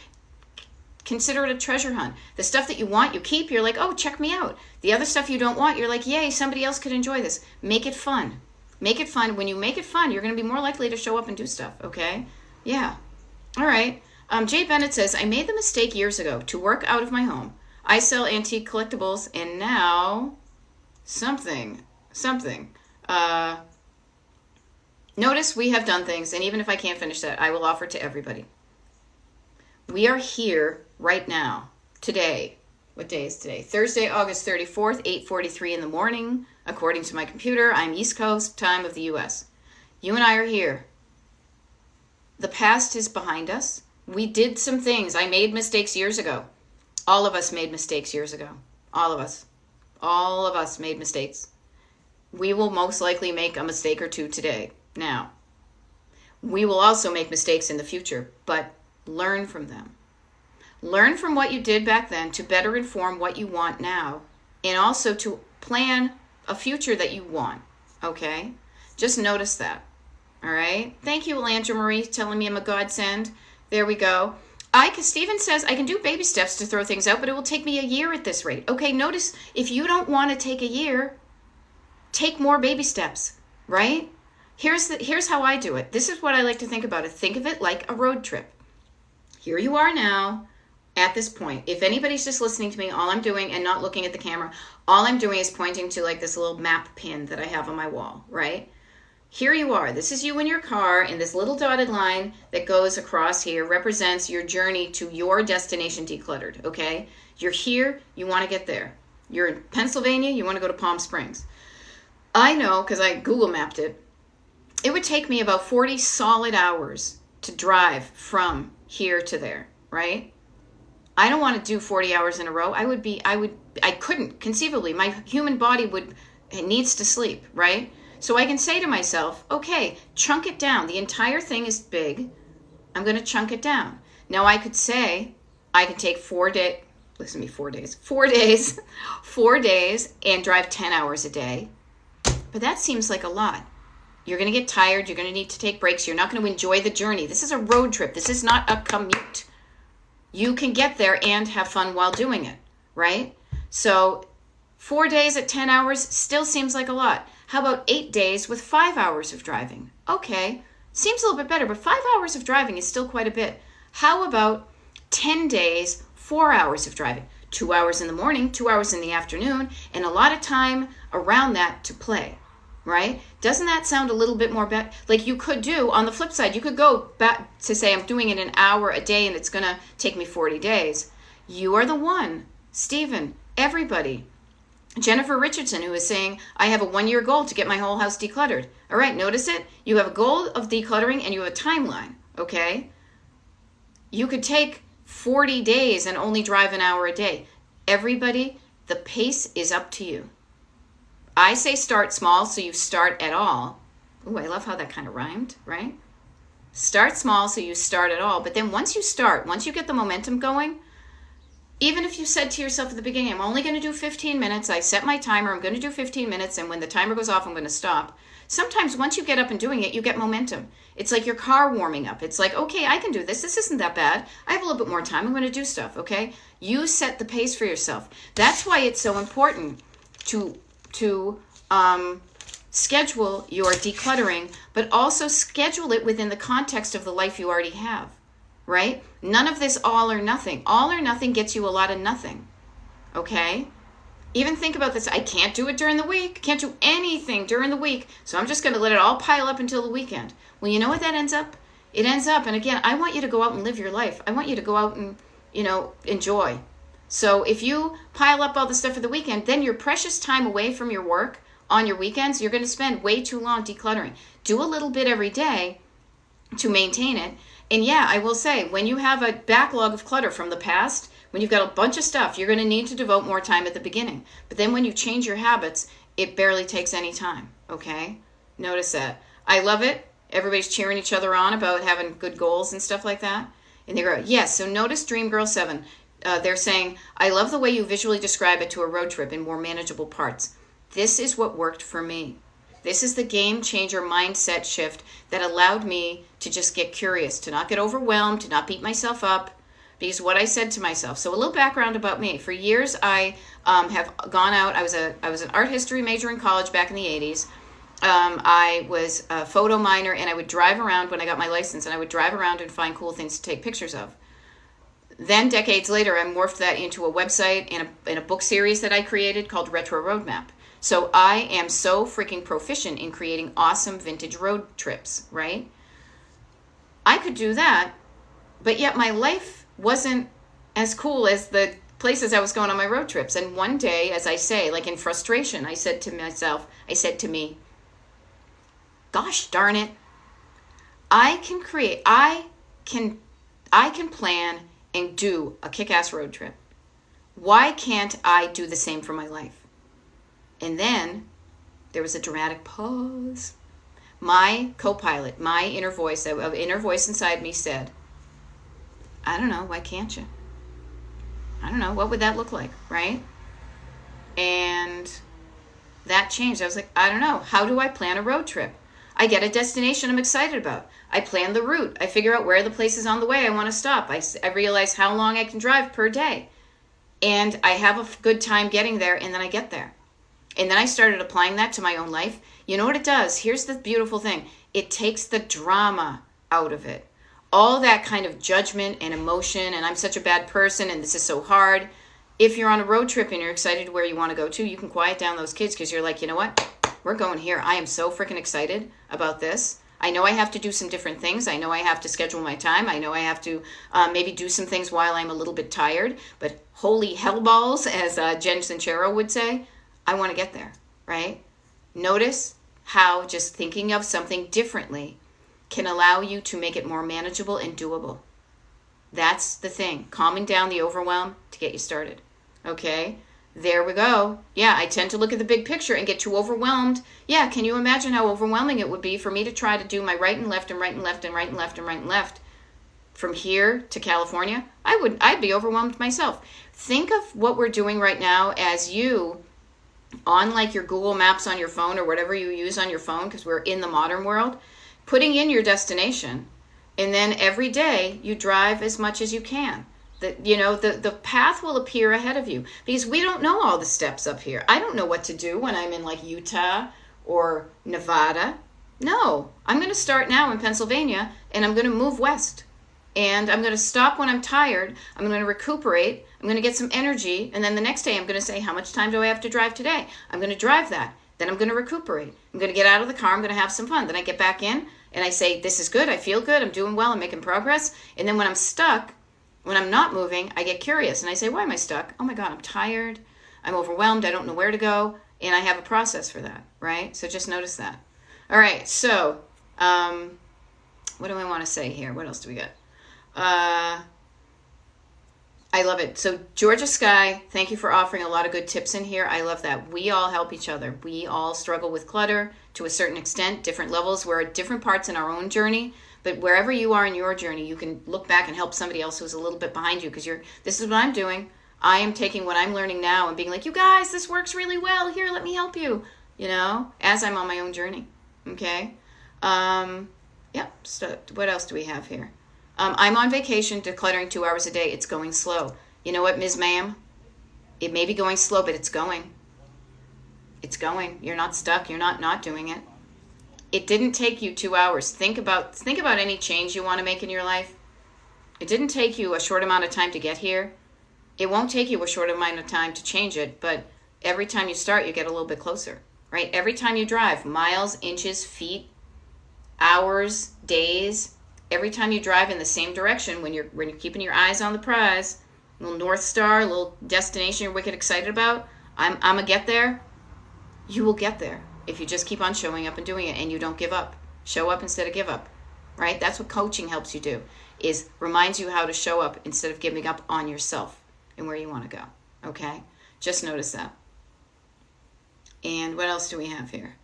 Consider it a treasure hunt. The stuff that you want, you keep. You're like, oh, check me out. The other stuff you don't want, you're like, yay, somebody else could enjoy this. Make it fun. Make it fun. When you make it fun, you're going to be more likely to show up and do stuff, okay? Yeah. All right. Jay Bennett says, I made the mistake years ago to work out of my home. I sell antique collectibles, and now something. Notice we have done things, and even if I can't finish that, I will offer to everybody. We are here right now, today. What day is today? Thursday, August 34th, 8:43 in the morning. According to my computer, I'm East Coast time of the U.S. You and I are here. The past is behind us. We did some things. I made mistakes years ago. All of us made mistakes years ago. All of us. All of us made mistakes. We will most likely make a mistake or two today. Now, we will also make mistakes in the future, but learn from them. Learn from what you did back then to better inform what you want now, and also to plan a future that you want, okay? Just notice that, all right? Thank you, Landra Marie, telling me I'm a godsend. There we go. Steven says, I can do baby steps to throw things out, but it will take me a year at this rate. Okay, notice, if you don't want to take a year, take more baby steps, right? Here's how I do it. This is what I like to think about it. Think of it like a road trip. Here you are now at this point. If anybody's just listening to me, all I'm doing, and not looking at the camera, all I'm doing is pointing to like this little map pin that I have on my wall, right? Here you are. This is you in your car, and this little dotted line that goes across here represents your journey to your destination decluttered, okay? You're here, you want to get there. You're in Pennsylvania, you want to go to Palm Springs. I know, because I Google mapped it, it would take me about 40 solid hours to drive from here to there, right? I don't want to do 40 hours in a row. I couldn't, conceivably. My human body needs to sleep, right? So I can say to myself, okay, chunk it down. The entire thing is big. I'm going to chunk it down. Now I could say, I can take 4 days, listen to me, 4 days, 4 days, 4 days and drive 10 hours a day. But that seems like a lot. You're going to get tired. You're going to need to take breaks. You're not going to enjoy the journey. This is a road trip. This is not a commute. You can get there and have fun while doing it, right? So 4 days at 10 hours still seems like a lot. How about 8 days with 5 hours of driving? Okay, seems a little bit better, but 5 hours of driving is still quite a bit. How about 10 days, 4 hours of driving? 2 hours in the morning, 2 hours in the afternoon, and a lot of time around that to play. Right? Doesn't that sound a little bit more better? Like you could do, on the flip side, you could go back to say, I'm doing it an hour a day and it's going to take me 40 days. You are the one, Stephen, everybody. Jennifer Richardson, who is saying, I have a 1-year goal to get my whole house decluttered. All right, notice it. You have a goal of decluttering and you have a timeline, okay? You could take 40 days and only drive an hour a day. Everybody, the pace is up to you. I say start small, so you start at all. Ooh, I love how that kind of rhymed, right? Start small, so you start at all. But then once you start, once you get the momentum going, even if you said to yourself at the beginning, I'm only going to do 15 minutes, I set my timer, I'm going to do 15 minutes, and when the timer goes off, I'm going to stop. Sometimes once you get up and doing it, you get momentum. It's like your car warming up. It's like, okay, I can do this. This isn't that bad. I have a little bit more time. I'm going to do stuff, okay? You set the pace for yourself. That's why it's so important to schedule your decluttering, but also schedule it within the context of the life you already have, right? None of this all or nothing. All or nothing gets you a lot of nothing, okay? Even think about this. I can't do it during the week. Can't do anything during the week, so I'm just going to let it all pile up until the weekend. Well, you know what that ends up? It ends up, and again, I want you to go out and live your life. I want you to go out and, enjoy. So if you pile up all the stuff for the weekend, then your precious time away from your work on your weekends, you're going to spend way too long decluttering. Do a little bit every day to maintain it. And yeah, I will say, when you have a backlog of clutter from the past, when you've got a bunch of stuff, you're going to need to devote more time at the beginning. But then when you change your habits, it barely takes any time, okay? Notice that. I love it. Everybody's cheering each other on about having good goals and stuff like that. And they go, yes, so notice Dream Girl 7. They're saying, I love the way you visually describe it to a road trip in more manageable parts. This is what worked for me. This is the game changer mindset shift that allowed me to just get curious, to not get overwhelmed, to not beat myself up, because what I said to myself. So a little background about me. For years, I have gone out. I was an art history major in college back in the 80s. I was a photo minor, and I would drive around when I got my license, and I would drive around and find cool things to take pictures of. Then decades later, I morphed that into a website and a book series that I created called Retro Roadmap. So I am so freaking proficient in creating awesome vintage road trips, right? I could do that, but yet my life wasn't as cool as the places I was going on my road trips. And one day, as I say, like in frustration, I said to me, gosh darn it, I can plan and do a kick-ass road trip. Why can't I do the same for my life? And then there was a dramatic pause. My co-pilot, my inner voice inside me said, I don't know, why can't you? I don't know, what would that look like, right? And that changed. I was like, I don't know, how do I plan a road trip? I get a destination I'm excited about. I plan the route. I figure out where the places on the way I want to stop. I realize how long I can drive per day. And I have a good time getting there, and then I get there. And then I started applying that to my own life. You know what it does? Here's the beautiful thing. It takes the drama out of it. All that kind of judgment and emotion, and I'm such a bad person, and this is so hard. If you're on a road trip and you're excited where you want to go to, you can quiet down those kids because you're like, you know what? We're going here. I am so freaking excited about this. I know I have to do some different things. I know I have to schedule my time. I know I have to maybe do some things while I'm a little bit tired. But holy hell balls, as Jen Sincero would say, I want to get there, right? Notice how just thinking of something differently can allow you to make it more manageable and doable. That's the thing. Calming down the overwhelm to get you started, okay? There we go. Yeah, I tend to look at the big picture and get too overwhelmed. Yeah, can you imagine how overwhelming it would be for me to try to do my right and left and right and left and right and left and right and left from here to California? I'd be overwhelmed myself. Think of what we're doing right now as you on like your Google Maps on your phone or whatever you use on your phone, because we're in the modern world, putting in your destination, and then every day you drive as much as you can. The path will appear ahead of you, because we don't know all the steps up here. I don't know what to do when I'm in like Utah or Nevada. No, I'm going to start now in Pennsylvania, and I'm going to move west. And I'm going to stop when I'm tired. I'm going to recuperate. I'm going to get some energy. And then the next day I'm going to say, how much time do I have to drive today? I'm going to drive that. Then I'm going to recuperate. I'm going to get out of the car. I'm going to have some fun. Then I get back in and I say, this is good. I feel good. I'm doing well. I'm making progress. And then when I'm stuck, when I'm not moving, I get curious and I say, why am I stuck? Oh my God, I'm tired. I'm overwhelmed. I don't know where to go. And I have a process for that, right? So just notice that. All right. So what do I want to say here? What else do we got? I love it. So Georgia Sky, thank you for offering a lot of good tips in here. I love that. We all help each other. We all struggle with clutter to a certain extent, different levels. We're at different parts in our own journey, but wherever you are in your journey, you can look back and help somebody else who's a little bit behind you, because this is what I'm doing. I am taking what I'm learning now and being like, you guys, this works really well. Here, let me help you, as I'm on my own journey. Okay. So what else do we have here? I'm on vacation, decluttering 2 hours a day. It's going slow. You know what, Ms. Ma'am? It may be going slow, but it's going. It's going. You're not stuck. You're not doing it. It didn't take you 2 hours. Think about any change you want to make in your life. It didn't take you a short amount of time to get here. It won't take you a short amount of time to change it, but every time you start, you get a little bit closer, right? Every time you drive, miles, inches, feet, hours, days, every time you drive in the same direction, when you're keeping your eyes on the prize, a little North Star, a little destination you're wicked excited about, I'm going to get there, you will get there if you just keep on showing up and doing it and you don't give up. Show up instead of give up, right? That's what coaching helps you do, is reminds you how to show up instead of giving up on yourself and where you want to go, okay? Just notice that. And what else do we have here?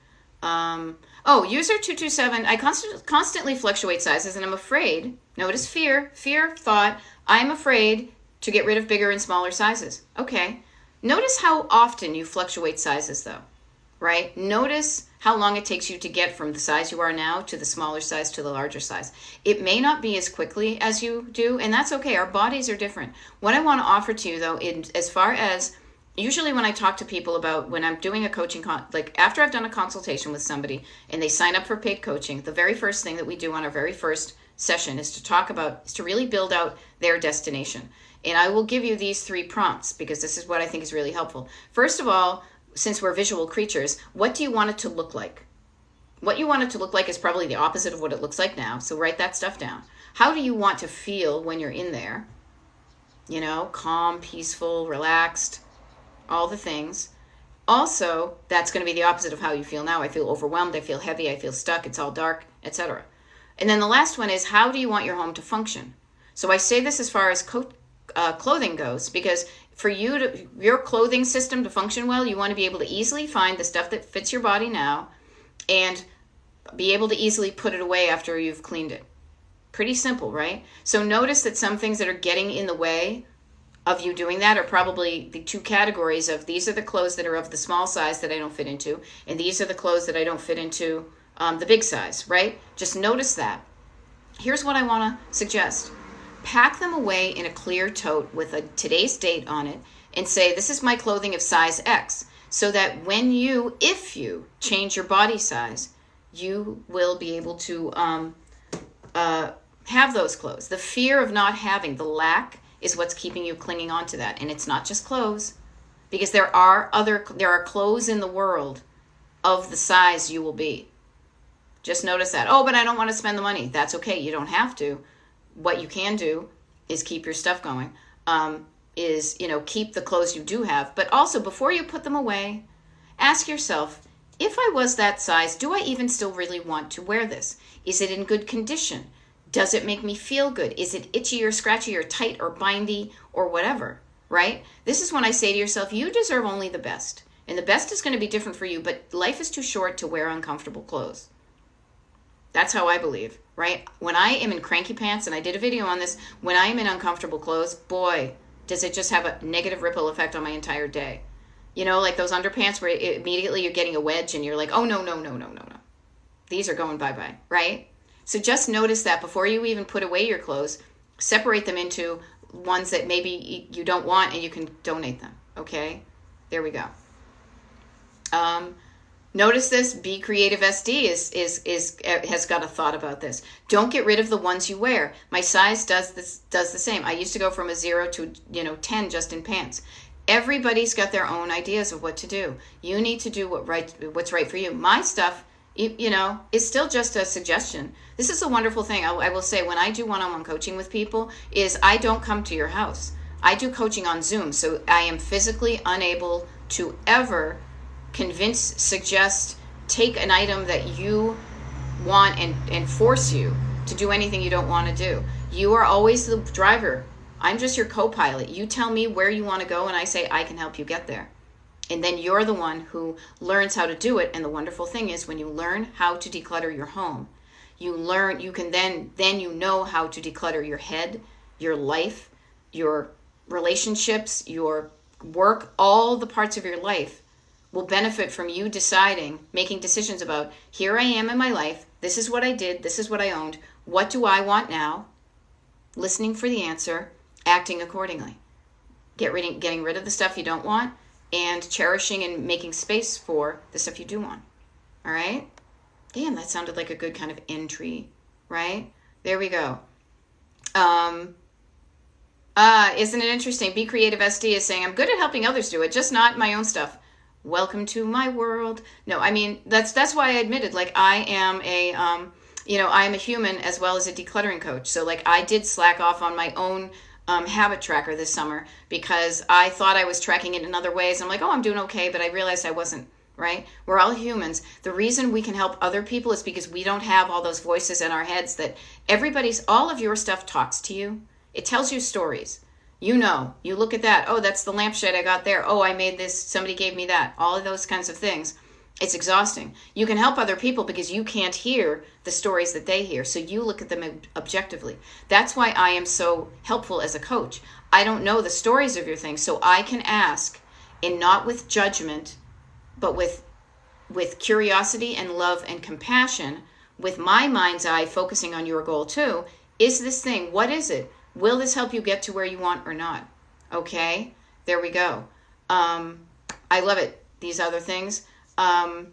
User 227, I constantly fluctuate sizes and I'm afraid, notice fear, thought, I'm afraid to get rid of bigger and smaller sizes. Okay. Notice how often you fluctuate sizes though, right? Notice how long it takes you to get from the size you are now to the smaller size to the larger size. It may not be as quickly as you do, and that's okay. Our bodies are different. What I want to offer to you though, as far as usually when I talk to people about when I'm doing a coaching, like after I've done a consultation with somebody and they sign up for paid coaching, the very first thing that we do on our very first session is to really build out their destination. And I will give you these 3 prompts because this is what I think is really helpful. First of all, since we're visual creatures, what do you want it to look like? What you want it to look like is probably the opposite of what it looks like now. So write that stuff down. How do you want to feel when you're in there? Calm, peaceful, relaxed, all the things. Also, that's going to be the opposite of how you feel now. I feel overwhelmed, I feel heavy, I feel stuck, it's all dark, etc. And then the last one is, how do you want your home to function? So I say this as far as clothing goes, because for your clothing system to function well, you want to be able to easily find the stuff that fits your body now and be able to easily put it away after you've cleaned it. Pretty simple, right? So notice that some things that are getting in the way of you doing that are probably the 2 categories of, these are the clothes that are of the small size that I don't fit into, and these are the clothes that I don't fit into the big size, right? Just notice that. Here's what I want to suggest. Pack them away in a clear tote with a today's date on it and say, this is my clothing of size X, so that if you change your body size, you will be able to have those clothes. The fear of not having, the lack, is what's keeping you clinging on to that. And it's not just clothes, because there are clothes in the world of the size you will be. Just notice that. Oh, but I don't want to spend the money. That's okay. You don't have to. What you can do is keep your stuff going. Keep the clothes you do have. But also, before you put them away, ask yourself, if I was that size, do I even still really want to wear this? Is it in good condition? Does it make me feel good? Is it itchy or scratchy or tight or bindy or whatever? right? This is when I say to yourself, you deserve only the best. And the best is going to be different for you, but life is too short to wear uncomfortable clothes. That's how I believe, right? When I am in cranky pants, and I did a video on this, when I am in uncomfortable clothes, boy, does it just have a negative ripple effect on my entire day. You know, like those underpants where immediately you're getting a wedge and you're like, oh, no. These are going bye-bye, right? So just notice that before you even put away your clothes, separate them into ones that maybe you don't want and you can donate them, okay? There we go. Notice this, Be Creative SD has got a thought about this. Don't get rid of the ones you wear. My size does the same. I used to go from a 0 to 10 just in pants. Everybody's got their own ideas of what to do. You need to do what's right for you. My stuff, is still just a suggestion. This is a wonderful thing. I will say, when I do one-on-one coaching with people, is I don't come to your house. I do coaching on Zoom, so I am physically unable to ever convince, suggest, take an item that you want and force you to do anything you don't want to do. You are always the driver. I'm just your co-pilot. You tell me where you want to go, and I say I can help you get there. And then you're the one who learns how to do it. And the wonderful thing is, when you learn how to declutter your home, you can then you know how to declutter your head, your life, your relationships, your work. All the parts of your life will benefit from you making decisions about, here I am in my life, this is what I did, this is what I owned, what do I want now? Listening for the answer, acting accordingly. Getting rid of the stuff you don't want, and cherishing and making space for the stuff you do want. All right? Damn, that sounded like a good kind of entry, right? There we go. Isn't it interesting? Be Creative SD is saying, I'm good at helping others do it, just not my own stuff. Welcome to my world. No, I mean, that's why I admitted, like, I am I am a human as well as a decluttering coach. So, like, I did slack off on my own habit tracker this summer because I thought I was tracking it in other ways. I'm like, oh, I'm doing okay, but I realized I wasn't, right? We're all humans. The reason we can help other people is because we don't have all those voices in our heads that all of your stuff talks to you. It tells you stories. You look at that. Oh, that's the lampshade I got there. Oh, I made this. Somebody gave me that. All of those kinds of things. It's exhausting. You can help other people because you can't hear the stories that they hear. So you look at them objectively. That's why I am so helpful as a coach. I don't know the stories of your things, so I can ask, and not with judgment, but with curiosity and love and compassion, with my mind's eye focusing on your goal too. Is this thing, what is it? Will this help you get to where you want or not? Okay, there we go. I love it. These other things. Funny.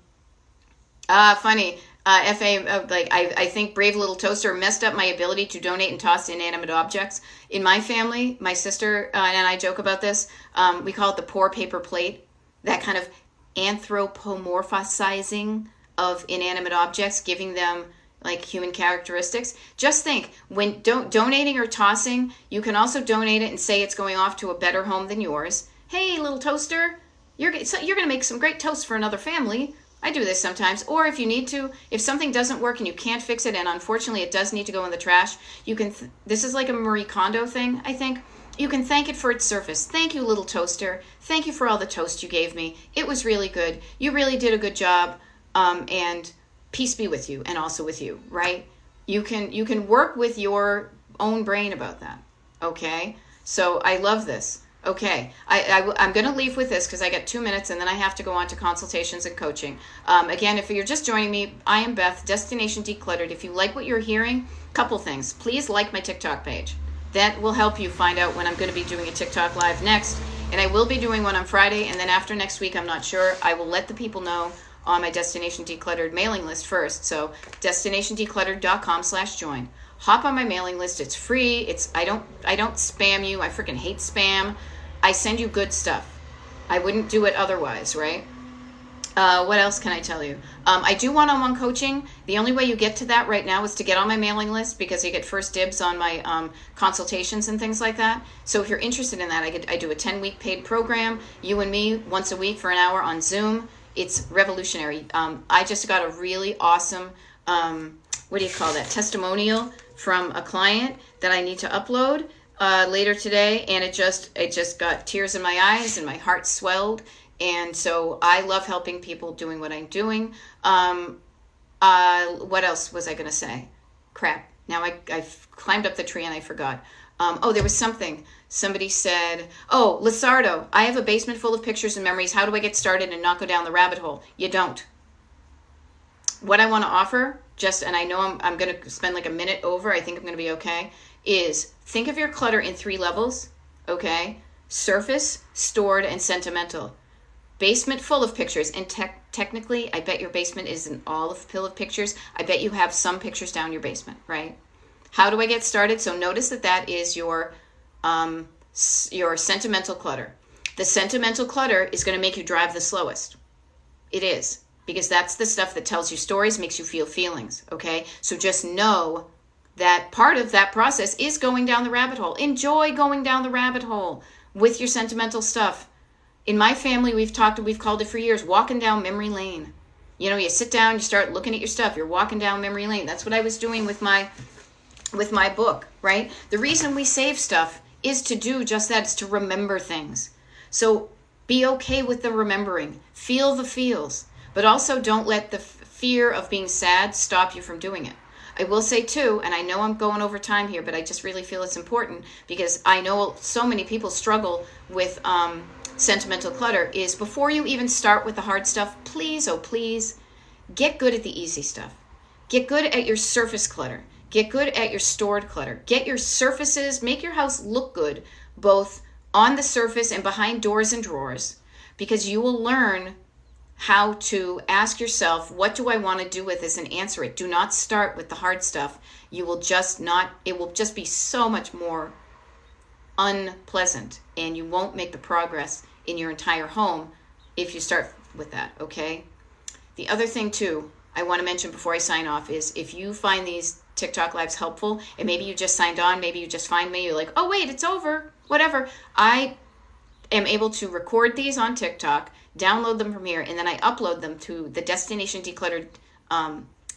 I think Brave Little Toaster messed up my ability to donate and toss inanimate objects. In my family, my sister and I joke about this. We call it the poor paper plate. That kind of anthropomorphizing of inanimate objects, giving them like human characteristics. Just think, when donating or tossing, you can also donate it and say it's going off to a better home than yours. Hey, little toaster, you're going to make some great toast for another family. I do this sometimes. Or if you need to, if something doesn't work and you can't fix it, and unfortunately it does need to go in the trash, you can, this is like a Marie Kondo thing, I think. You can thank it for its service. Thank you, little toaster. Thank you for all the toast you gave me. It was really good. You really did a good job. And peace be with you, and also with you, right? You can work with your own brain about that, okay? So I love this. Okay, I'm going to leave with this because I got 2 minutes and then I have to go on to consultations and coaching. Again, if you're just joining me, I am Beth, Destination Decluttered. If you like what you're hearing, couple things. Please like my TikTok page. That will help you find out when I'm going to be doing a TikTok live next. And I will be doing one on Friday, and then after next week, I'm not sure. I will let the people know on my Destination Decluttered mailing list first. So destinationdecluttered.com/join. Hop on my mailing list. It's free. I don't spam you. I freaking hate spam. I send you good stuff. I wouldn't do it otherwise, right? What else can I tell you? I do one-on-one coaching. The only way you get to that right now is to get on my mailing list, because you get first dibs on my consultations and things like that. So if you're interested in that, I do a 10-week paid program, you and me, once a week for an hour on Zoom. It's revolutionary. I just got a really awesome, testimonial from a client that I need to upload. later today, and it just got tears in my eyes and my heart swelled. And so I love helping people doing what I'm doing. What else was I going to say? Crap. Now I climbed up the tree and I forgot. There was something. Somebody said, oh, Lizardo, I have a basement full of pictures and memories. How do I get started and not go down the rabbit hole? You don't. What I want to offer, and I know I'm going to spend like a minute over, I think I'm going to be okay, is think of your clutter in 3 levels, okay? Surface, stored, and sentimental. Basement full of pictures, and technically, I bet your basement isn't all full of pictures. I bet you have some pictures down your basement, right? How do I get started? So notice that is your sentimental clutter. The sentimental clutter is going to make you drive the slowest. It is. Because that's the stuff that tells you stories, makes you feel feelings, okay? So just know that part of that process is going down the rabbit hole. Enjoy going down the rabbit hole with your sentimental stuff. In my family, we've called it for years, walking down memory lane. You know, you sit down, you start looking at your stuff, you're walking down memory lane. That's what I was doing with my book, right? The reason we save stuff is to do just that, is to remember things. So be okay with the remembering. Feel the feels. But also don't let the fear of being sad stop you from doing it. I will say too, and I know I'm going over time here, but I just really feel it's important because I know so many people struggle with sentimental clutter, is before you even start with the hard stuff, please, oh please, get good at the easy stuff. Get good at your surface clutter. Get good at your stored clutter. Get your surfaces, make your house look good, both on the surface and behind doors and drawers, because you will learn how to ask yourself, what do I want to do with this, and answer it. Do not start with the hard stuff. It will just be so much more unpleasant, and you won't make the progress in your entire home if you start with that, okay? The other thing too, I want to mention before I sign off is, if you find these TikTok lives helpful, and maybe you just signed on, maybe you just find me, you're like, oh wait, it's over, whatever. I am able to record these on TikTok, download them from here, and then I upload them to the Destination Decluttered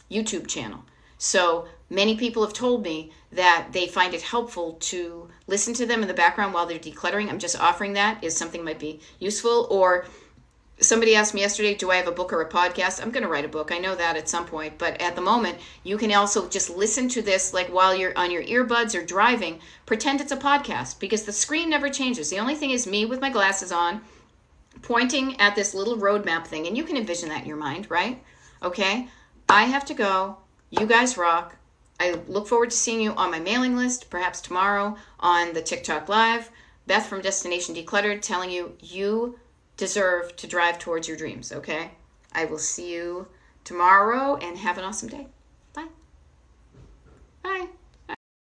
YouTube channel. So many people have told me that they find it helpful to listen to them in the background while they're decluttering. I'm just offering that if something might be useful. Or somebody asked me yesterday, do I have a book or a podcast? I'm going to write a book. I know that at some point. But at the moment, you can also just listen to this like while you're on your earbuds or driving. Pretend it's a podcast, because the screen never changes. The only thing is me with my glasses on, pointing at this little roadmap thing, and you can envision that in your mind, right? Okay, I have to go. You guys rock. I look forward to seeing you on my mailing list, perhaps tomorrow on the TikTok Live. Beth from Destination Decluttered telling you, you deserve to drive towards your dreams, okay? I will see you tomorrow, and have an awesome day. Bye. Bye.